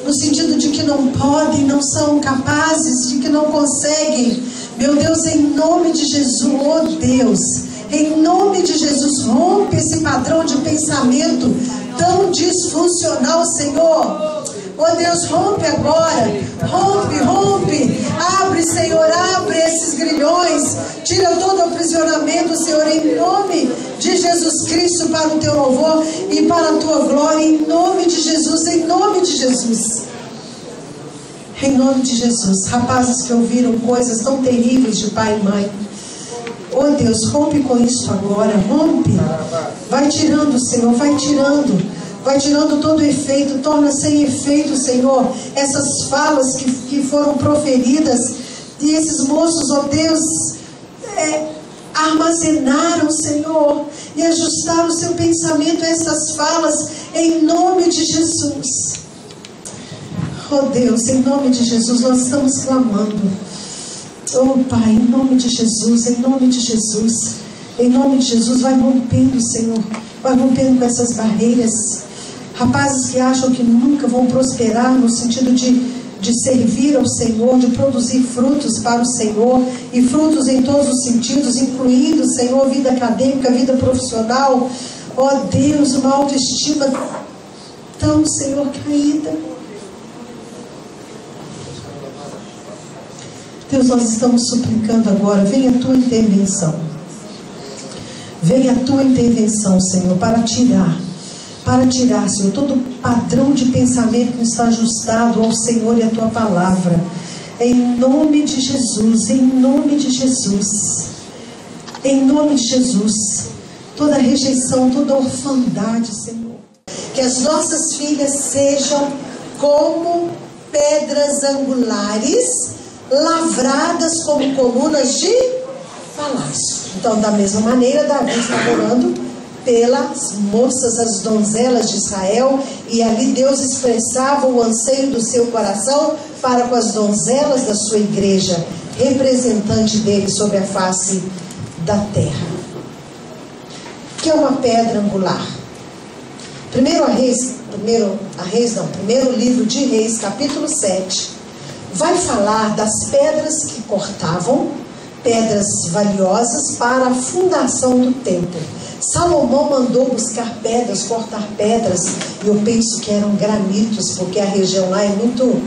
Speaker 1: no sentido de que não podem, não são capazes, de que não conseguem. Meu Deus, em nome de Jesus, oh Deus, em nome de Jesus, rompe esse padrão de pensamento tão disfuncional, Senhor. Oh Deus, rompe agora, rompe, abre, Senhor, abre esses grilhões, tira todo o aprisionamento, Senhor, em nome de Jesus Cristo, para o teu louvor e para a tua glória, em nome de Jesus, em nome de Jesus. Em nome de Jesus. Rapazes que ouviram coisas tão terríveis de pai e mãe, oh Deus, rompe com isso agora, rompe, vai tirando, Senhor, vai tirando todo o efeito, torna sem efeito, Senhor, essas falas que foram proferidas, e esses moços, ó Deus, armazenaram, Senhor, e ajustaram o seu pensamento a essas falas, em nome de Jesus. Oh Deus, em nome de Jesus, nós estamos clamando. Oh Pai, em nome de Jesus, em nome de Jesus, em nome de Jesus, vai rompendo, Senhor, vai rompendo com essas barreiras. Rapazes que acham que nunca vão prosperar no sentido de servir ao Senhor, de produzir frutos para o Senhor, e frutos em todos os sentidos, incluindo, Senhor, vida acadêmica, vida profissional. Ó Deus, uma autoestima tão, Senhor, caída. Deus, nós estamos suplicando agora, venha a tua intervenção. Venha a tua intervenção, Senhor, para tirar, Senhor, todo padrão de pensamento que está ajustado ao Senhor e à tua palavra. Em nome de Jesus, em nome de Jesus, em nome de Jesus, toda rejeição, toda orfandade, Senhor. Que as nossas filhas sejam como pedras angulares, lavradas como colunas de palácio. Então, da mesma maneira, Davi está orando pelas moças, as donzelas de Israel, e ali Deus expressava o anseio do seu coração para com as donzelas da sua igreja, representante dele sobre a face da terra. Que é uma pedra angular. Primeiro livro de Reis, capítulo 7, vai falar das pedras que cortavam, pedras valiosas para a fundação do templo. Salomão mandou buscar pedras, cortar pedras, e eu penso que eram granitos, porque a região lá é muito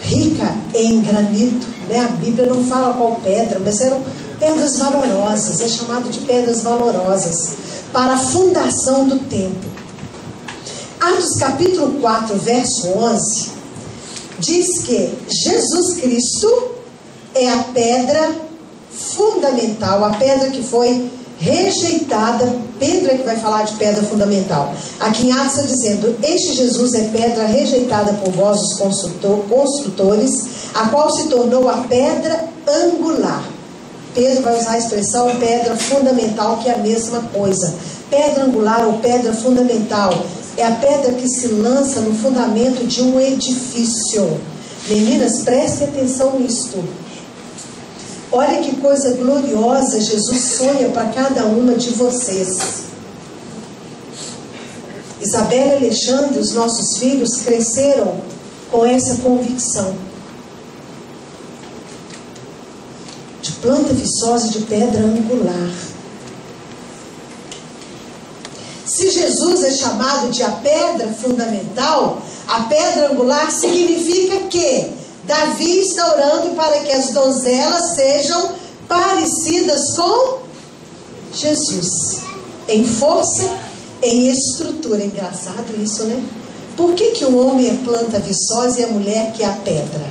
Speaker 1: rica em granito, né? A Bíblia não fala qual pedra, mas eram pedras valorosas, é chamado de pedras valorosas, para a fundação do templo. Atos capítulo 4, verso 11, diz que Jesus Cristo é a pedra fundamental, a pedra que foi rejeitada. Pedro é que vai falar de pedra fundamental. Aqui em Atos está dizendo: este Jesus é pedra rejeitada por vós os construtores, a qual se tornou a pedra angular. Pedro vai usar a expressão pedra fundamental, que é a mesma coisa. Pedra angular ou pedra fundamental é a pedra que se lança no fundamento de um edifício. Meninas, prestem atenção nisto. Olha que coisa gloriosa Jesus sonha para cada uma de vocês. Isabela e Alexandre, os nossos filhos, cresceram com essa convicção de planta viçosa de pedra angular. Se Jesus é chamado de a pedra fundamental, a pedra angular significa que Davi está orando para que as donzelas sejam parecidas com Jesus, em força, em estrutura. Engraçado isso, né? Por que o homem é planta viçosa e a mulher que é a pedra?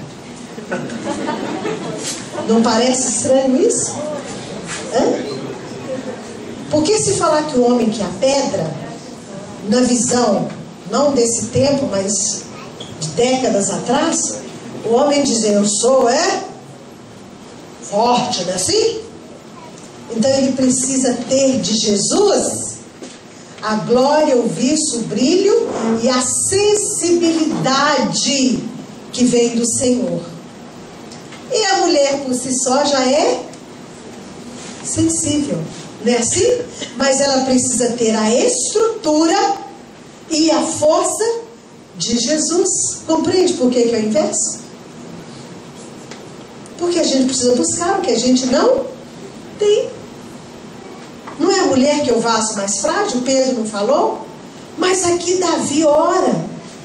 Speaker 1: Não parece estranho isso? Hã? Porque se falar que o homem que é a pedra, na visão, não desse tempo, mas de décadas atrás, o homem dizer: eu sou forte, não é assim? Então ele precisa ter de Jesus a glória, o vício, o brilho e a sensibilidade que vem do Senhor. E a mulher por si só já é sensível, não é assim? Mas ela precisa ter a estrutura e a força de Jesus. Compreende por que é o inverso? Porque a gente precisa buscar o que a gente não tem. Não é a mulher que é o vaso mais frágil? Pedro não falou? Mas aqui Davi ora,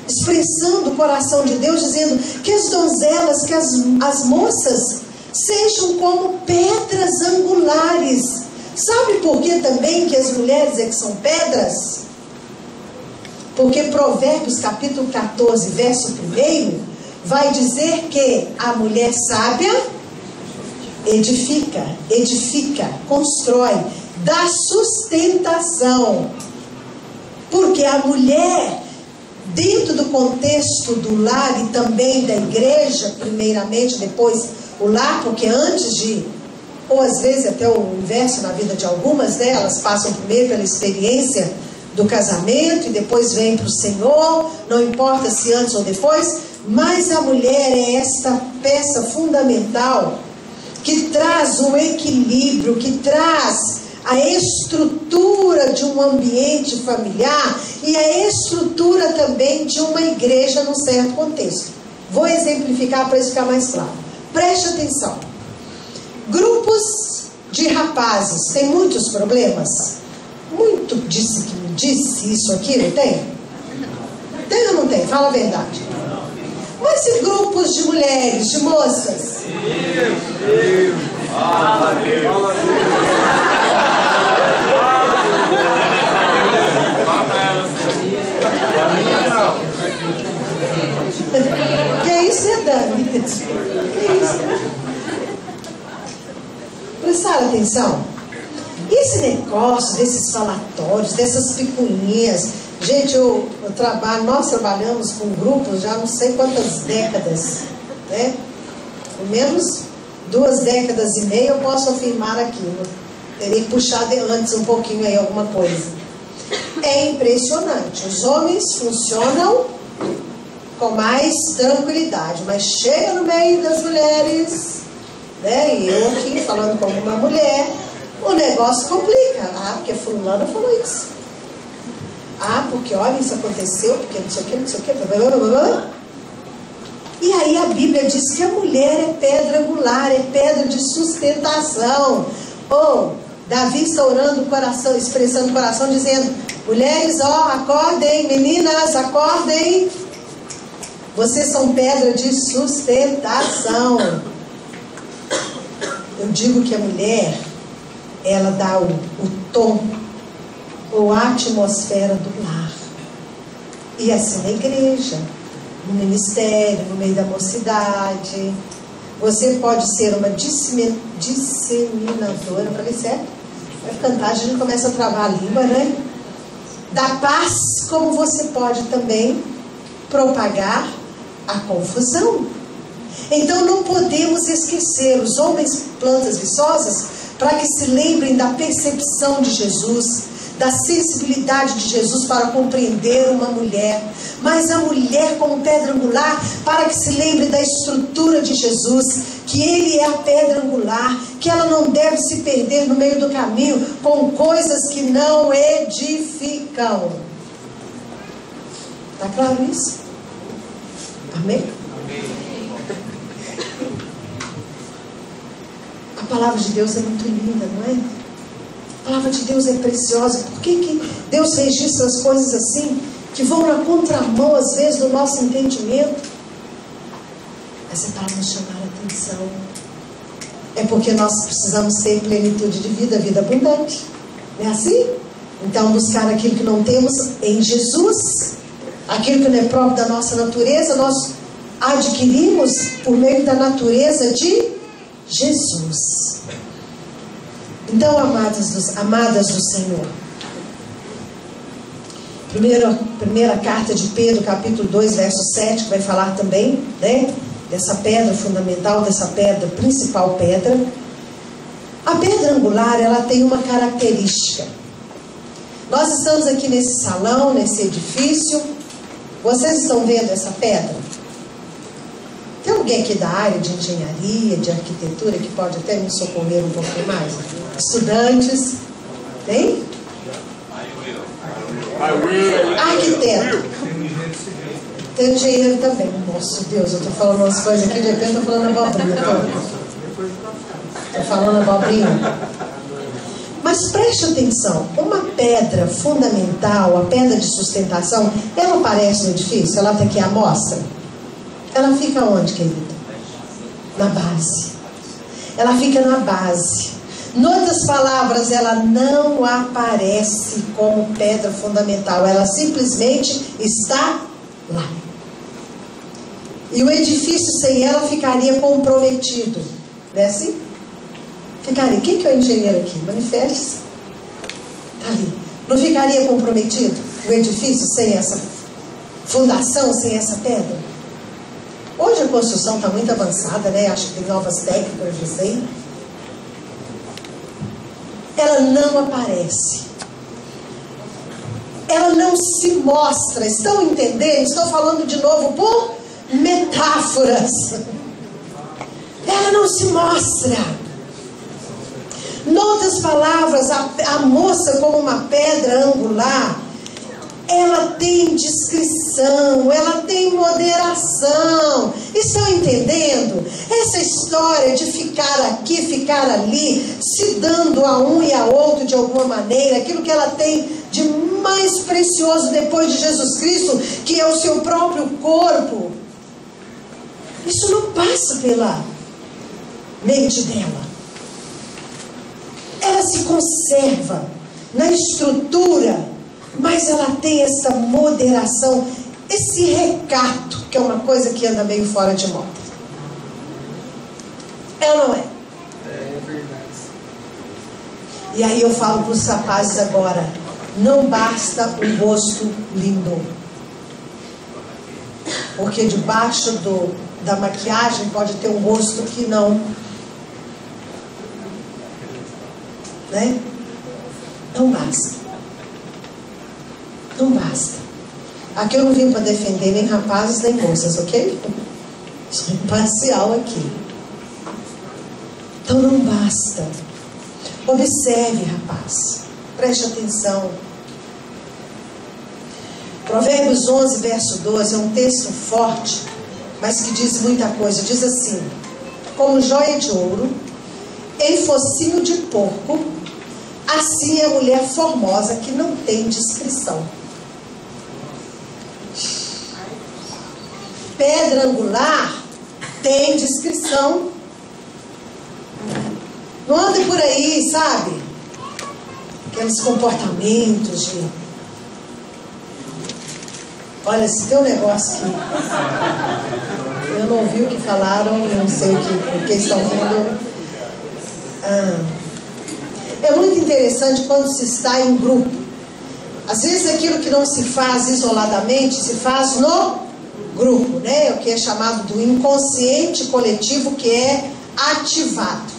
Speaker 1: expressando o coração de Deus, dizendo que as donzelas, que as moças sejam como pedras angulares. Sabe por que também que as mulheres é que são pedras? Porque Provérbios capítulo 14, verso 1, vai dizer que a mulher sábia edifica, constrói, dá sustentação. Porque a mulher, dentro do contexto do lar e também da igreja, primeiramente, depois o lar, porque antes de, ou às vezes até o inverso na vida de algumas delas, passam primeiro pela experiência do casamento e depois vem para o Senhor, não importa se antes ou depois, mas a mulher é esta peça fundamental que traz o equilíbrio, que traz a estrutura de um ambiente familiar e a estrutura também de uma igreja num certo contexto. Vou exemplificar para isso ficar mais claro. Preste atenção. Grupos de rapazes têm muitos problemas. Muito disse isso aqui, não tem? Tem ou não tem? Fala a verdade. Mas e grupos de mulheres, de moças? Que é isso, Dani? Que é isso? Prestaram atenção? Esse negócio desses falatórios, dessas picuinhas. Gente, nós trabalhamos com grupos já não sei quantas décadas, né? Pelo menos 2 décadas e meia eu posso afirmar aqui. Terei que puxar de antes um pouquinho aí alguma coisa. É impressionante. Os homens funcionam com mais tranquilidade, mas chega no meio das mulheres, né? E eu aqui falando como uma mulher, o negócio complica. Ah, porque fulana falou isso. Ah, porque olha, isso aconteceu, porque não sei o que, não sei o que, blá, blá, blá, blá. E aí a Bíblia diz que a mulher é pedra angular, é pedra de sustentação. Ou Davi está orando o coração, expressando o coração, dizendo: mulheres, ó, acordem, meninas, acordem. Vocês são pedra de sustentação. Eu digo que a mulher, ela dá o tom, ou a atmosfera do lar. E assim na igreja, no ministério, no meio da mocidade. Você pode ser uma disseminadora, para ver certo? Vai cantar, a gente começa a travar a língua, né? Da paz, como você pode também propagar a confusão. Então não podemos esquecer os homens plantas viçosas, para que se lembrem da percepção de Jesus, da sensibilidade de Jesus para compreender uma mulher. Mas a mulher como pedra angular, para que se lembre da estrutura de Jesus, que Ele é a pedra angular, que ela não deve se perder no meio do caminho com coisas que não edificam. Está claro isso? Amém? A palavra de Deus é muito linda, não é? A palavra de Deus é preciosa. Por que Deus registra as coisas assim, que vão na contramão às vezes do nosso entendimento? Essa palavra nos chamar a atenção. É porque nós precisamos ter plenitude de vida, vida abundante. Não é assim? Então buscar aquilo que não temos em Jesus, aquilo que não é próprio da nossa natureza, nós adquirimos por meio da natureza de Jesus. Então, amadas do Senhor, primeira carta de Pedro, capítulo 2, verso 7, que vai falar também, né, dessa pedra fundamental, dessa pedra, principal pedra. A pedra angular, ela tem uma característica. Nós estamos aqui nesse salão, nesse edifício. Vocês estão vendo essa pedra? Tem alguém aqui da área de engenharia, de arquitetura, que pode até me socorrer um pouquinho mais? Estudantes? Tem? Arquiteto. Tem engenheiro também. Nossa Deus, eu estou falando umas coisas aqui, de repente eu estou falando abobrinha. Estou falando abobrinha. Mas preste atenção, uma pedra fundamental, a pedra de sustentação, ela aparece no edifício, ela está aqui à mostra. Ela fica onde, querida? Na base. Ela fica na base. Em outras palavras, ela não aparece como pedra fundamental. Ela simplesmente está lá. E o edifício sem ela ficaria comprometido. Não é assim? Ficaria. Quem que é o engenheiro aqui? Manifeste-se. Está ali. Não ficaria comprometido o edifício sem essa fundação, sem essa pedra? Hoje a construção está muito avançada, né? Acho que tem novas técnicas, não sei. Ela não aparece. Ela não se mostra. Estão entendendo? Estou falando de novo por metáforas. Ela não se mostra. Em outras palavras, a moça como uma pedra angular, ela tem discrição, ela tem moderação. Estão entendendo? Essa história de ficar aqui, ficar ali, se dando a um e a outro de alguma maneira, aquilo que ela tem de mais precioso depois de Jesus Cristo, que é o seu próprio corpo, isso não passa pela mente dela. Ela se conserva na estrutura, mas ela tem essa moderação, esse recato, que é uma coisa que anda meio fora de moda. É ou não é?
Speaker 2: É verdade.
Speaker 1: E aí eu falo para os rapazes agora, não basta um rosto lindo. Porque debaixo da maquiagem pode ter um rosto que não, né? Não basta. Não basta. Aqui eu não vim para defender nem rapazes nem moças, ok? Sou imparcial aqui. Então não basta. Observe, rapaz. Preste atenção. Provérbios 11, verso 12 é um texto forte, mas que diz muita coisa. Diz assim: como joia de ouro em focinho de porco, assim é a mulher formosa que não tem discrição. Pedra angular tem discrição. Não anda por aí, sabe? Aqueles comportamentos de... Olha, se tem um negócio que eu não ouvi o que falaram, eu não sei o que estão vendo. É muito interessante quando se está em grupo. Às vezes aquilo que não se faz isoladamente, se faz no grupo, né? O que é chamado do inconsciente coletivo, que é ativado.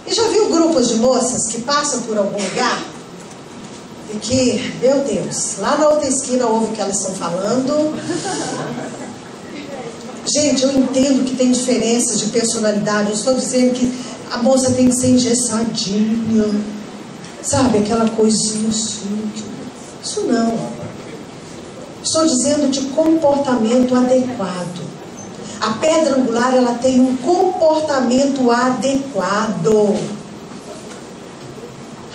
Speaker 1: E já viu grupos de moças que passam por algum lugar e que, meu Deus, lá na outra esquina ouve o que elas estão falando? Gente, eu entendo que tem diferenças de personalidade. Eu estou dizendo que a moça tem que ser engessadinha, sabe, aquela coisinha assim. Isso não. Estou dizendo de comportamento adequado. A pedra angular, ela tem um comportamento adequado.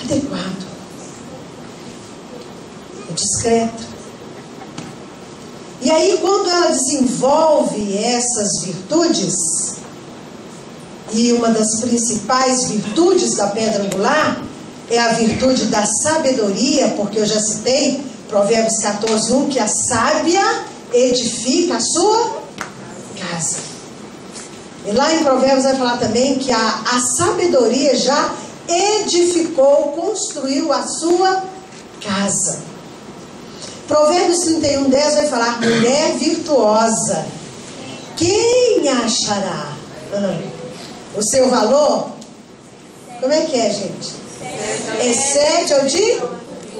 Speaker 1: Adequado. É discreta. E aí, quando ela desenvolve essas virtudes, e uma das principais virtudes da pedra angular é a virtude da sabedoria, porque eu já citei Provérbios 14:1, que a sábia edifica a sua casa. E lá em Provérbios vai falar também que a sabedoria já edificou, construiu a sua casa. Provérbios 31:10 vai falar: mulher virtuosa, quem achará o seu valor? Como é que é, gente? Excede ao de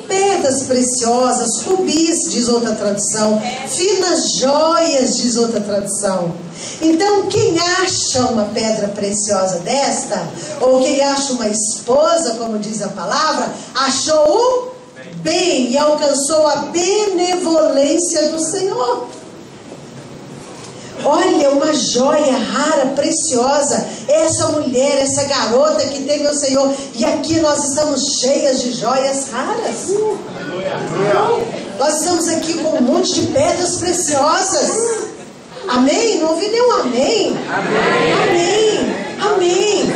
Speaker 1: pedras preciosas, rubis, diz outra tradução, finas joias, diz outra tradução. Então, quem acha uma pedra preciosa desta, ou quem acha uma esposa, como diz a palavra, achou o bem e alcançou a benevolência do Senhor. Olha, uma joia rara, preciosa, essa mulher, essa garota que tem meu Senhor. E aqui nós estamos cheias de joias raras. Nós estamos aqui com um monte de pedras preciosas. Amém? Não ouvi nenhum amém? Amém. Amém.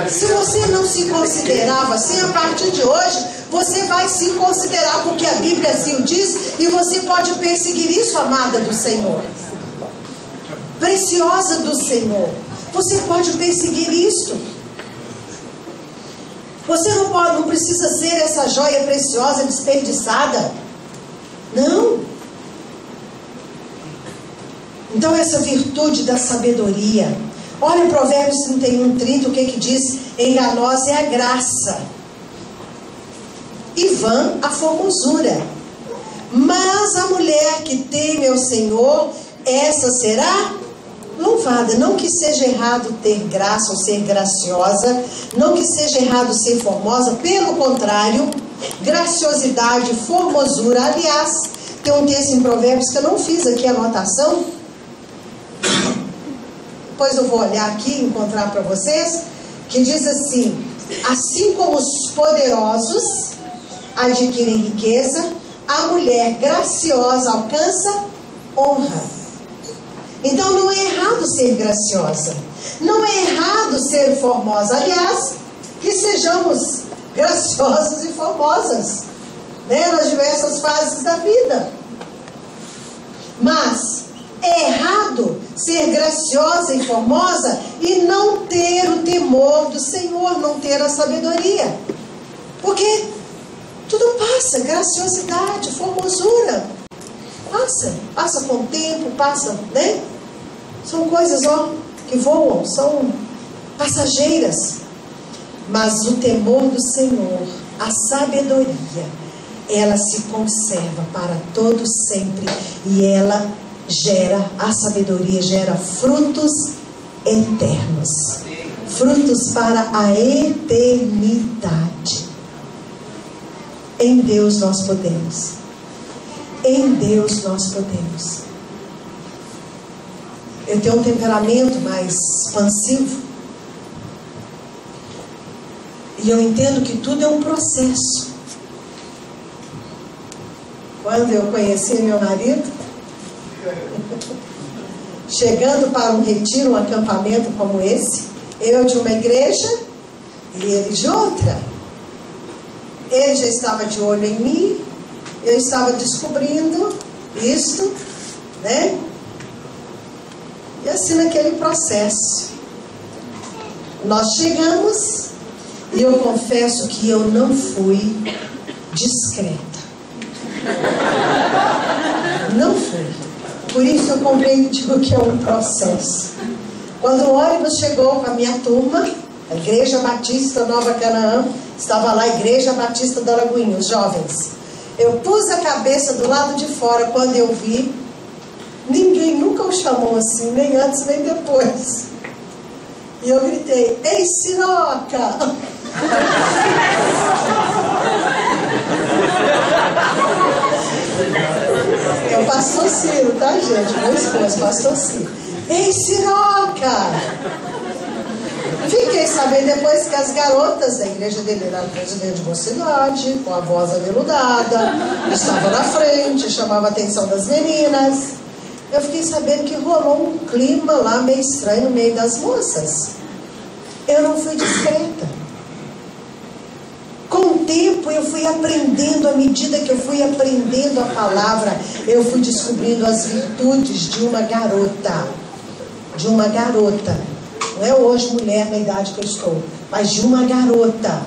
Speaker 1: Se você não se considerava assim, a partir de hoje, você vai se considerar, porque a Bíblia assim o diz, e você pode perseguir isso, amada do Senhor. Preciosa do Senhor. Você pode perseguir isto. Você não precisa ser essa joia preciosa desperdiçada. Não. Então essa virtude da sabedoria. Olha em Provérbios 31:30, o que diz? Enganosa é a graça, e vã a formosura. Mas a mulher que teme ao Senhor, essa será louvada. Não que seja errado ter graça ou ser graciosa, não que seja errado ser formosa, pelo contrário, graciosidade, formosura. Aliás, tem um texto em Provérbios que eu não fiz aqui a anotação, depois eu vou olhar aqui e encontrar para vocês, que diz assim: assim como os poderosos adquirem riqueza, a mulher graciosa alcança honra. Então não é errado ser graciosa, não é errado ser formosa. Aliás, que sejamos graciosas e formosas, né, nas diversas fases da vida. Mas é errado ser graciosa e formosa e não ter o temor do Senhor, não ter a sabedoria. Porque tudo passa, graciosidade, formosura. Passa com o tempo, passa, né? São coisas, que voam, são passageiras. Mas o temor do Senhor, a sabedoria, ela se conserva para todo sempre e ela gera, a sabedoria gera frutos eternos, frutos para a eternidade. Em Deus nós podemos, em Deus nós podemos. Eu tenho um temperamento mais expansivo e eu entendo que tudo é um processo. Quando eu conheci meu marido, chegando para um retiro, um acampamento como esse, eu de uma igreja e ele de outra. Ele já estava de olho em mim, eu estava descobrindo isto, né? E assim naquele processo. Nós chegamos e eu confesso que eu não fui discreta. Não fui. Por isso eu compreendi o que é um processo. Quando o ônibus chegou com a minha turma, a Igreja Batista Nova Canaã, estava lá a Igreja Batista da Lagoinha, os jovens. Eu pus a cabeça do lado de fora, quando eu vi, ninguém nunca o chamou assim, nem antes nem depois. E eu gritei: ei, Siroca! É o pastor Ciro, tá, gente? Meu esposo, pastor Ciro. Ei, Siroca! Fiquei sabendo depois que as garotas da igreja dele eram presidente de mocidade, com a voz aveludada, estava na frente, chamava a atenção das meninas. Eu fiquei sabendo que rolou um clima lá meio estranho no meio das moças. Eu não fui discreta. Com o tempo eu fui aprendendo, à medida que eu fui aprendendo a palavra, eu fui descobrindo as virtudes de uma garota. De uma garota. Não é hoje mulher na idade que eu estou, mas de uma garota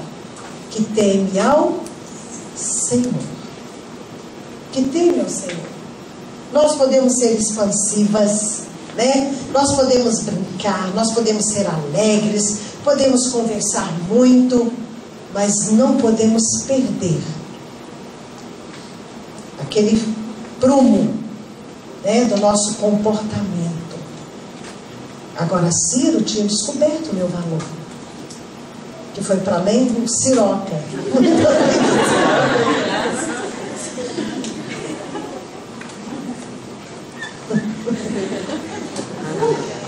Speaker 1: que teme ao Senhor. Que teme ao Senhor. Nós podemos ser expansivas, né? Nós podemos brincar, nós podemos ser alegres, podemos conversar muito, mas não podemos perder aquele prumo, né, do nosso comportamento. Agora, Ciro tinha descoberto o meu valor, que foi para além do Siroca.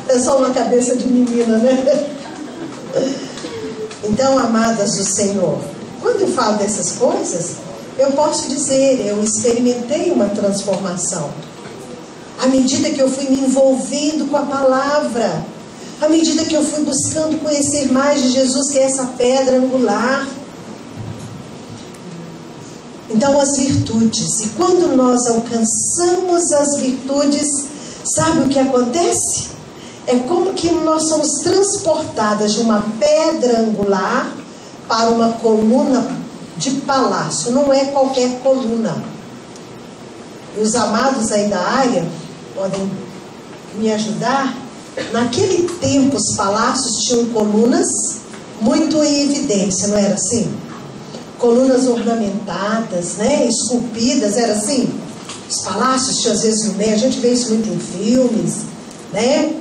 Speaker 1: É só uma cabeça de menina, né? Então, amadas do Senhor, quando eu falo dessas coisas, eu posso dizer, eu experimentei uma transformação. À medida que eu fui me envolvendo com a palavra, à medida que eu fui buscando conhecer mais de Jesus, que é essa pedra angular. Então, as virtudes. E quando nós alcançamos as virtudes, sabe o que acontece? É como que nós somos transportadas de uma pedra angular para uma coluna de palácio. Não é qualquer coluna. E os amados aí da área podem me ajudar. Naquele tempo os palácios tinham colunas muito em evidência, não era assim? Colunas ornamentadas, né? Esculpidas, era assim? Os palácios tinham às vezes no meio, a gente vê isso muito em filmes, né?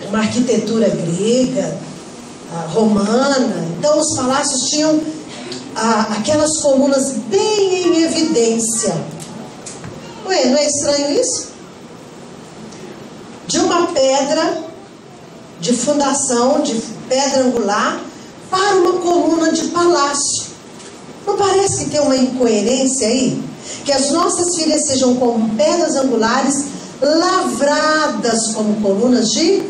Speaker 1: Uma arquitetura grega, romana. Então os palácios tinham aquelas colunas bem em evidência. Ué, não é estranho isso? De uma pedra de fundação, de pedra angular, para uma coluna de palácio. Não parece que tem uma incoerência aí? Que as nossas filhas sejam como pedras angulares, lavradas como colunas de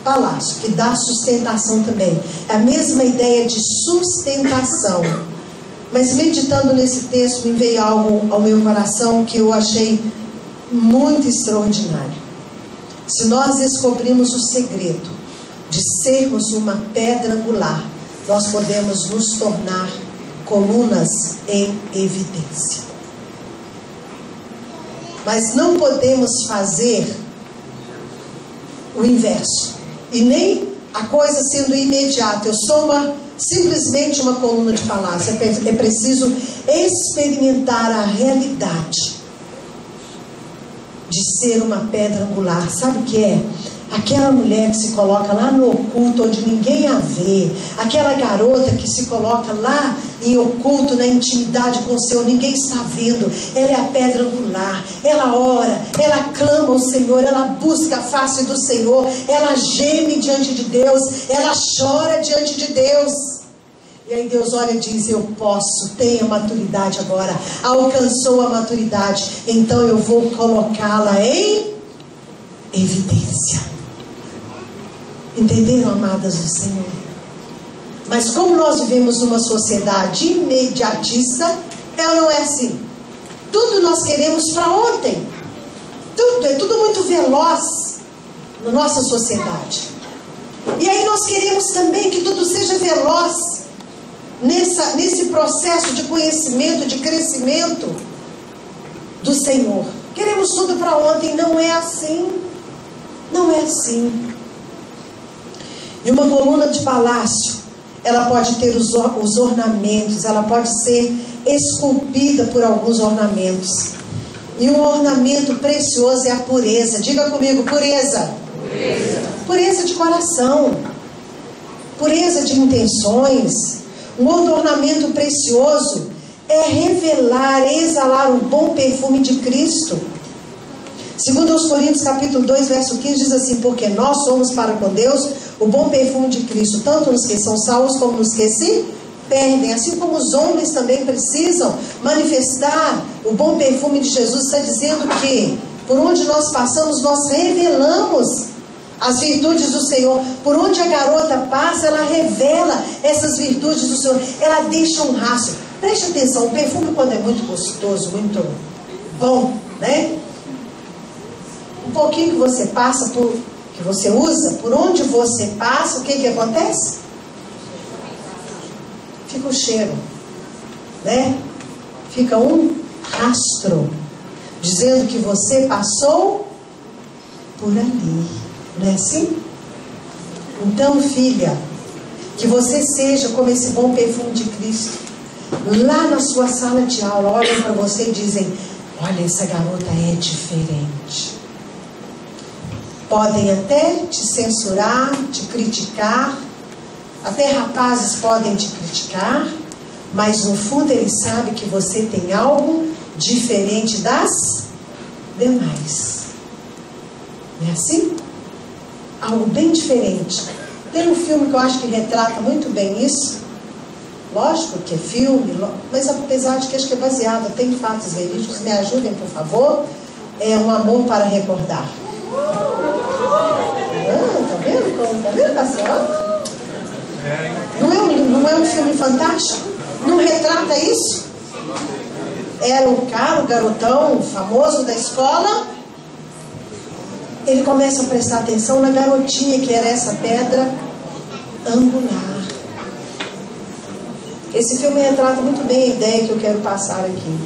Speaker 1: palácio, que dá sustentação também. É a mesma ideia de sustentação. Mas meditando nesse texto, me veio algo ao meu coração que eu achei muito extraordinário. Se nós descobrimos o segredo de sermos uma pedra angular, nós podemos nos tornar colunas em evidência. Mas não podemos fazer o inverso. E nem a coisa sendo imediata. Eu sou simplesmente uma coluna de palácio. É preciso experimentar a realidade de ser uma pedra angular. Sabe o que é? Aquela mulher que se coloca lá no oculto, onde ninguém a vê. Aquela garota que se coloca lá em oculto, na intimidade com o Senhor, ninguém está vendo. Ela é a pedra angular. Ela ora, ela clama ao Senhor, ela busca a face do Senhor, ela geme diante de Deus, ela chora diante de Deus. E aí Deus olha e diz: eu posso, tenha maturidade agora, alcançou a maturidade, então eu vou colocá-la em evidência. Entenderam, amadas do Senhor? Mas como nós vivemos numa sociedade imediatista, ela não é assim. Tudo nós queremos para ontem. É tudo muito veloz na nossa sociedade. E aí nós queremos também que tudo seja veloz nesse processo de conhecimento, de crescimento do Senhor. Queremos tudo para ontem. Não é assim. Não é assim. E uma coluna de palácio, ela pode ter os ornamentos, ela pode ser esculpida por alguns ornamentos. E um ornamento precioso é a pureza. Diga comigo, pureza. Pureza. Pureza de coração. Pureza de intenções. Um outro ornamento precioso é revelar, exalar o bom perfume de Cristo. Segundo aos Coríntios capítulo 2, verso 15, diz assim: porque nós somos para com Deus o bom perfume de Cristo, tanto nos que são salvos como nos que se perdem. Assim como os homens também precisam manifestar o bom perfume de Jesus, está dizendo que por onde nós passamos, nós revelamos as virtudes do Senhor. Por onde a garota passa, ela revela essas virtudes do Senhor, ela deixa um rastro. Preste atenção, o perfume, quando é muito gostoso, muito bom, né? Um pouquinho que você passa, que você usa, por onde você passa, o que acontece? Fica o cheiro, né? Fica um rastro, dizendo que você passou por ali. Não é assim? Então, filha, que você seja como esse bom perfume de Cristo. Lá na sua sala de aula, olham para você e dizem: olha, essa garota é diferente. Podem até te censurar, te criticar, até rapazes podem te criticar, mas no fundo ele sabe que você tem algo diferente das demais. Não é assim? Algo bem diferente. Tem um filme que eu acho que retrata muito bem isso. Lógico que é filme, mas apesar de que acho que é baseado, tem fatos verídicos, me ajudem, por favor. É Um Amor para Recordar. Tá vendo? Tá vendo, pastor? Não é um filme fantástico? Não retrata isso? Era um cara, um garotão famoso da escola. Ele começa a prestar atenção na garotinha que era essa pedra angular. Esse filme retrata muito bem a ideia que eu quero passar aqui.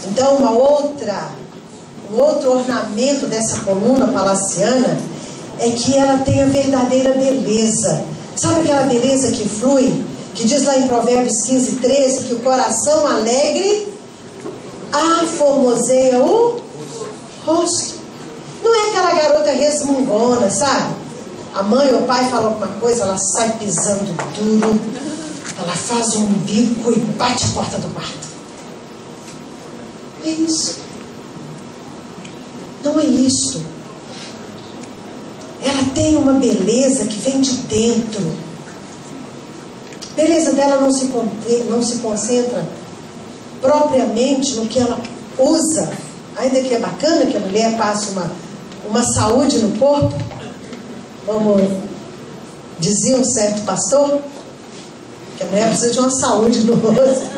Speaker 1: Então, um outro ornamento dessa coluna palaciana é que ela tem a verdadeira beleza. Sabe aquela beleza que flui? Que diz lá em Provérbios 15, 13, que o coração alegre aformoseia o rosto. Não é aquela garota resmungona, sabe? A mãe ou o pai fala alguma coisa, ela sai pisando duro, ela faz um bico e bate a porta do quarto. É isso. Não é isso. Ela tem uma beleza que vem de dentro. A beleza dela não se concentra propriamente no que ela usa. Ainda que é bacana que a mulher passe uma saúde no corpo, como dizia um certo pastor, que a mulher precisa de uma saúde no rosto.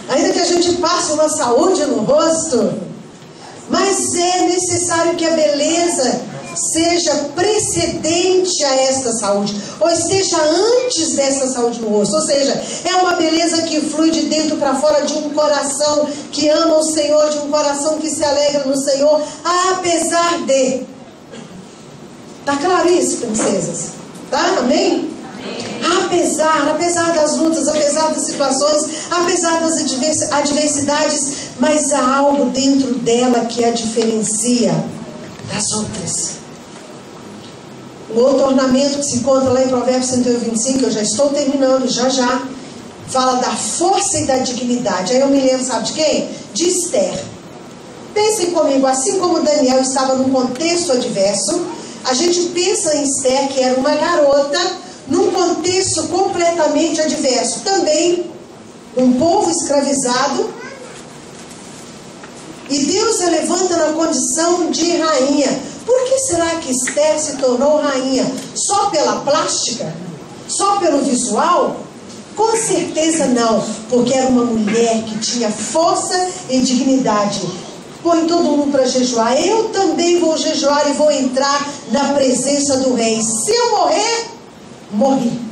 Speaker 1: Ainda que a gente passe uma saúde no rosto, mas é necessário que a beleza seja precedente a esta saúde, ou esteja antes dessa saúde no rosto. Ou seja, é uma beleza que flui de dentro para fora, de um coração que ama o Senhor, de um coração que se alegra no Senhor, apesar de. Tá claro isso, princesas? Tá? Amém? Apesar das lutas, apesar das situações, apesar das adversidades, mas há algo dentro dela que a diferencia das outras. O outro ornamento que se encontra lá em Provérbios 125, eu já estou terminando, já, fala da força e da dignidade. Aí eu me lembro, sabe de quem? De Esther. Pensem comigo, assim como Daniel estava num contexto adverso, a gente pensa em Esther, que era uma garota, num contexto completamente adverso. Também, um povo escravizado. E Deus a levanta na condição de rainha. Por que será que Esther se tornou rainha? Só pela plástica? Só pelo visual? Com certeza não. Porque era uma mulher que tinha força e dignidade. Põe todo mundo para jejuar. Eu também vou jejuar e vou entrar na presença do rei. Se eu morrer, morri.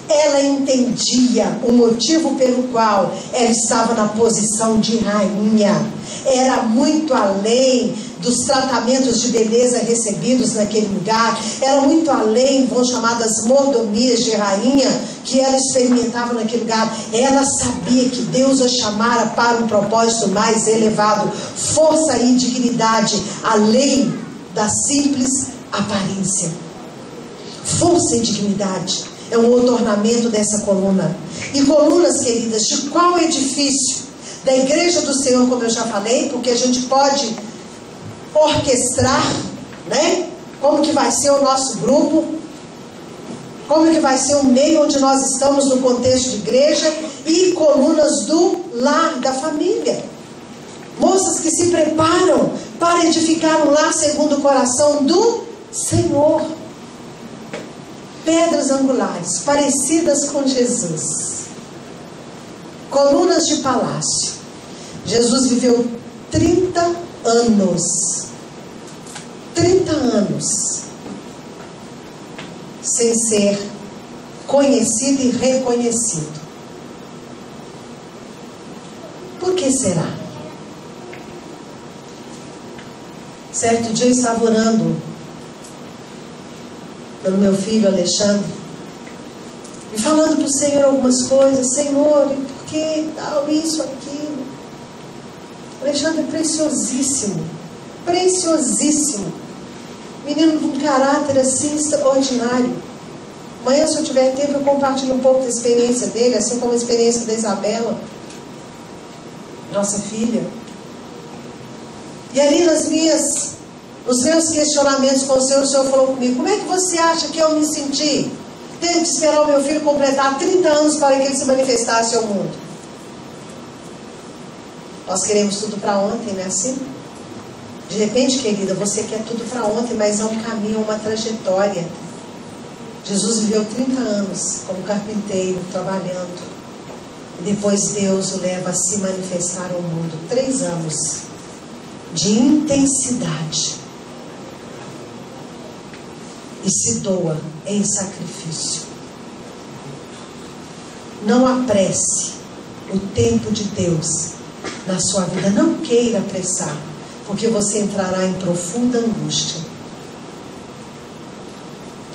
Speaker 1: Ela entendia o motivo pelo qual ela estava na posição de rainha. Era muito além dos tratamentos de beleza recebidos naquele lugar. Era muito além, vão chamar das mordomias de rainha, que ela experimentava naquele lugar. Ela sabia que Deus a chamara para um propósito mais elevado. Força e dignidade, além da simples aparência. Força e dignidade é um outro ornamento dessa coluna. E colunas, queridas, de qual edifício? Da igreja do Senhor, como eu já falei, porque a gente pode orquestrar, né? Como que vai ser o nosso grupo, como que vai ser o meio onde nós estamos no contexto de igreja, e colunas do lar, da família. Moças que se preparam para edificar um lar segundo o coração do Senhor. Pedras angulares, parecidas com Jesus. Colunas de palácio. Jesus viveu 30 anos. 30 anos. Sem ser conhecido e reconhecido. Por que será? Certo dia eu estava orando pelo meu filho Alexandre, e falando para o Senhor algumas coisas. Senhor, e por que tal, isso, aquilo? Alexandre é preciosíssimo, preciosíssimo, menino de um caráter assim extraordinário. Amanhã, se eu tiver tempo, eu compartilho um pouco da experiência dele, assim como a experiência da Isabela, nossa filha. E ali nos meus questionamentos com o Senhor falou comigo: como é que você acha que eu me senti tendo que esperar o meu filho completar 30 anos para que ele se manifestasse ao mundo? Nós queremos tudo para ontem, não é assim? De repente, querida, você quer tudo para ontem, mas é um caminho, uma trajetória. Jesus viveu 30 anos como carpinteiro, trabalhando. E depois Deus o leva a se manifestar ao mundo. 3 anos de intensidade. E se doa em sacrifício. Não apresse o tempo de Deus na sua vida. Não queira apressar, porque você entrará em profunda angústia.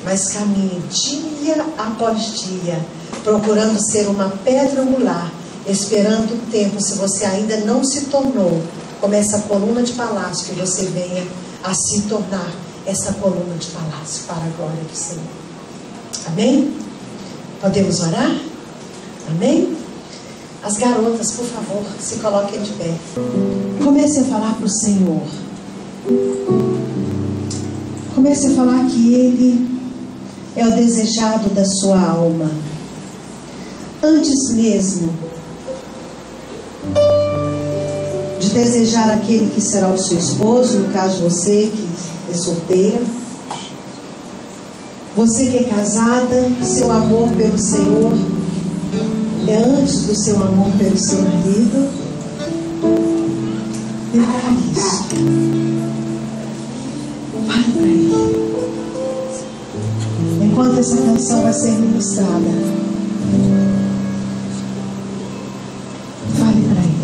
Speaker 1: Mas caminhe dia após dia, procurando ser uma pedra angular, esperando o tempo, se você ainda não se tornou como essa coluna de palácio, que você venha a se tornar essa coluna de palácio para a glória do Senhor. Amém? Podemos orar? Amém? As garotas, por favor, se coloquem de pé. Comece a falar para o Senhor. Comece a falar que Ele é o desejado da sua alma. Antes mesmo de desejar aquele que será o seu esposo, no caso você que é solteira, você que é casada, seu amor pelo Senhor é antes do seu amor pelo seu marido. Declare isso. Fale para Ele. Enquanto essa canção vai ser ministrada, fale para Ele.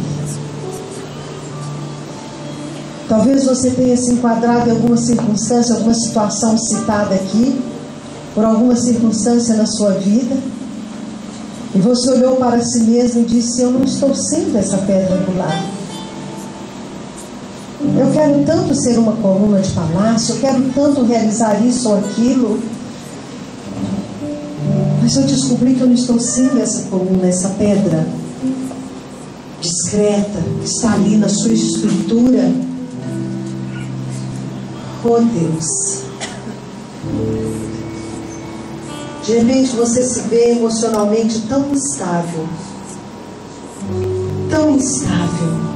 Speaker 1: Talvez você tenha se enquadrado em alguma circunstância, alguma situação citada aqui, por alguma circunstância na sua vida, e você olhou para si mesmo e disse: eu não estou sendo essa pedra angular. Eu quero tanto ser uma coluna de palácio, eu quero tanto realizar isso ou aquilo, mas eu descobri que eu não estou sendo essa coluna, essa pedra discreta, que está ali na sua estrutura. Oh Deus, de repente você se vê emocionalmente tão instável, tão instável.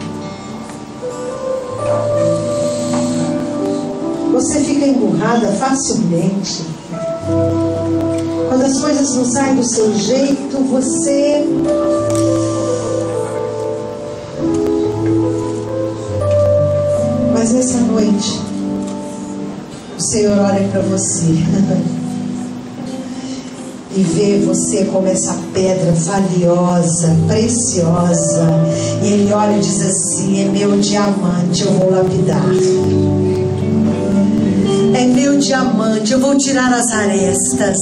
Speaker 1: Você fica emburrada facilmente. Quando as coisas não saem do seu jeito, você mas nessa noite o Senhor olha para você e vê você como essa pedra valiosa, preciosa, e Ele olha e diz assim: é meu diamante, eu vou lapidar. É meu diamante, eu vou tirar as arestas.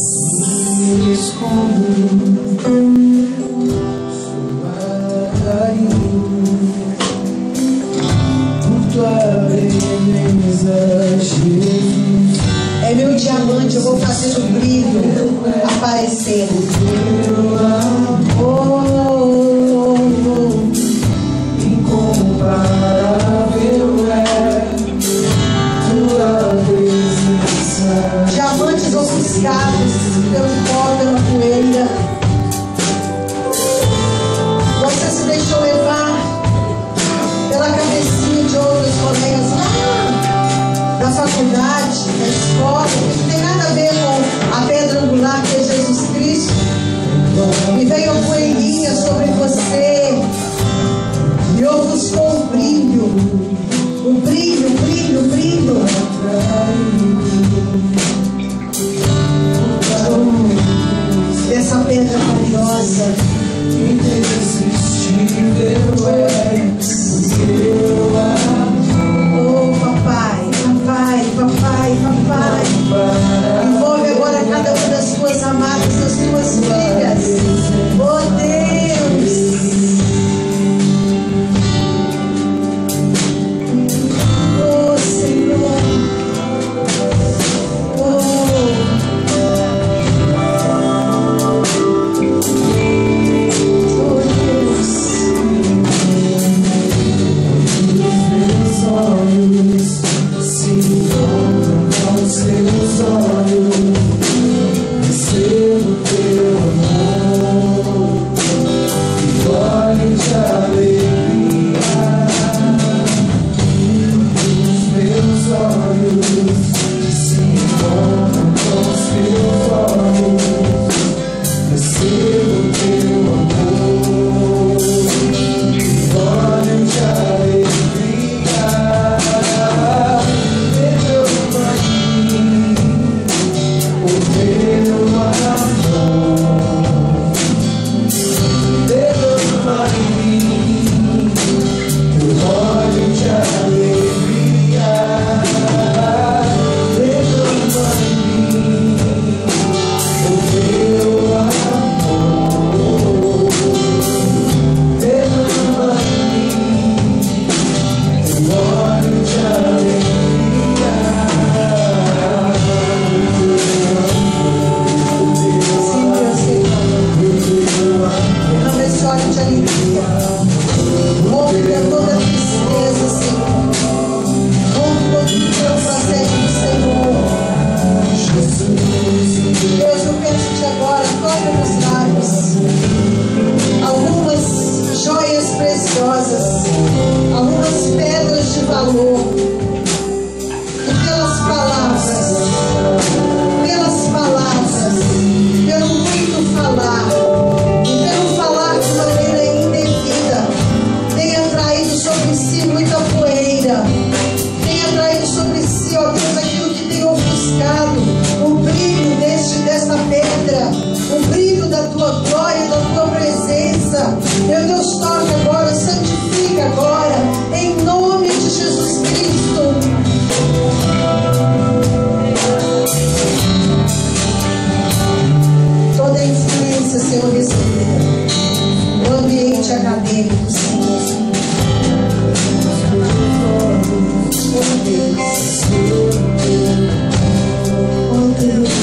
Speaker 1: É meu diamante, eu vou fazer o brilho aparecer. Incomparável é tua presença. Diamantes ofuscados pelo pó, pela poeira. Você se deixou levar pela cabecinha de outros colegas lá da faculdade, da escola, que não tem nada a ver com a pedra angular que é Jesus Cristo. E veio a poeirinha sobre você e ofuscou o brilho, o brilho, o brilho, o brilho. Dessa pedra valiosa. Oh papai, papai, papai, papai, envolve agora cada uma das tuas amadas, das tuas filhas. Oh Deus, oh Senhor, meu Deus, toca agora, santifica agora, em nome de Jesus Cristo. receber. No ambiente acadêmico, Senhor. Oh Deus. Oh Deus.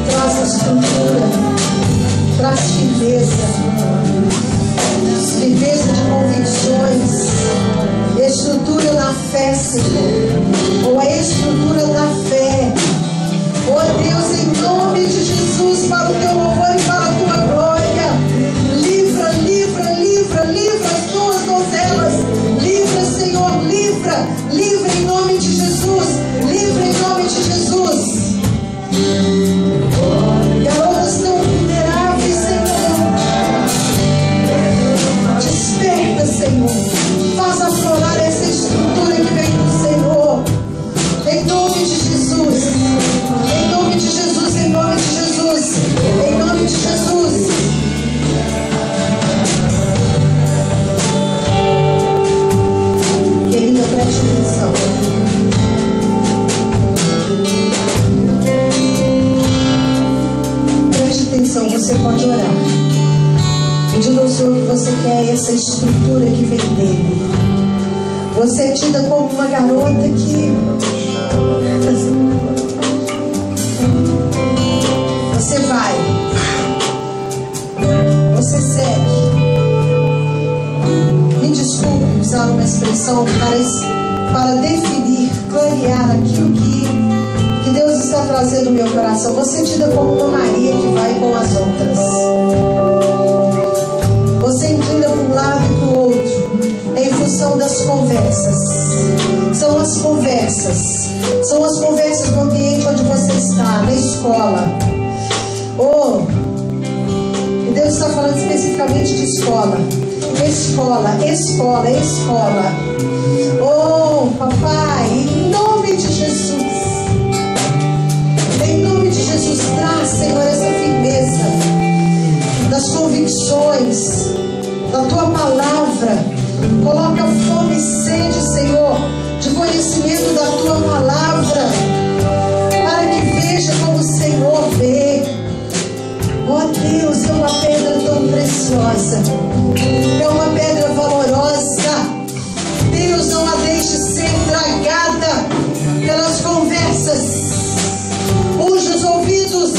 Speaker 1: Traz a estrutura, traz firmeza de convicções, estrutura na fé, Senhor, ou a estrutura da fé. Oh Deus, em nome de Jesus, para o teu louvor e para a tua glória, livra, livra, livra, livra as tuas donzelas, livra, Senhor, livra, livra em nome de Jesus, livra em nome de Jesus. Garotas tão vulneráveis, Senhor, desperta, Senhor, faz aflorar essa estrutura que vem do Senhor, em nome de Jesus, em nome de Jesus, em nome de Jesus, em nome de Jesus. Querida, preste atenção. Preste atenção, você pode orar, pedindo ao Senhor que você quer essa estrutura que vem dele. Você é tida como uma garota que você vai, você segue. Me desculpe usar uma expressão para definir, clarear aquilo que Deus está trazendo no meu coração. Você é tida como uma Maria que vai com as outras. Você inclina para um lado e para o outro em função das conversas. São as conversas no ambiente onde você está, na escola. Oh, e Deus está falando especificamente de escola. Escola. Oh, papai, em nome de Jesus. Em nome de Jesus, traz, Senhor, essa firmeza das convicções, da tua palavra. Coloca fome e sede, Senhor, de conhecimento da tua palavra, para que veja como o Senhor vê. Oh Deus, é uma pedra tão preciosa, é uma pedra valorosa. Deus, não a deixe ser tragada pelas conversas. Unge os ouvidos,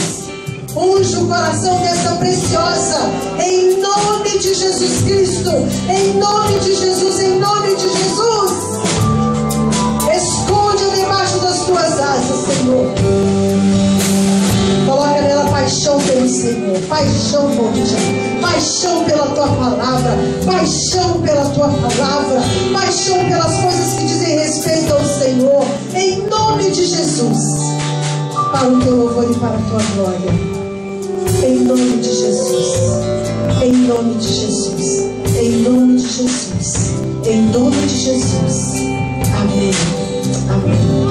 Speaker 1: unge o coração dessa preciosa, em nome de Jesus Cristo, em nome de Jesus, em nome de Jesus. Esconde debaixo das tuas asas, Senhor. Coloca nela paixão pelo Senhor, paixão por ti, paixão pela tua palavra, paixão pela tua palavra, paixão pelas coisas que dizem respeito ao Senhor, em nome de Jesus, para o teu louvor e para a tua glória. Em nome de Jesus, em nome de Jesus, em nome de Jesus, em nome de Jesus. Amém. Amém.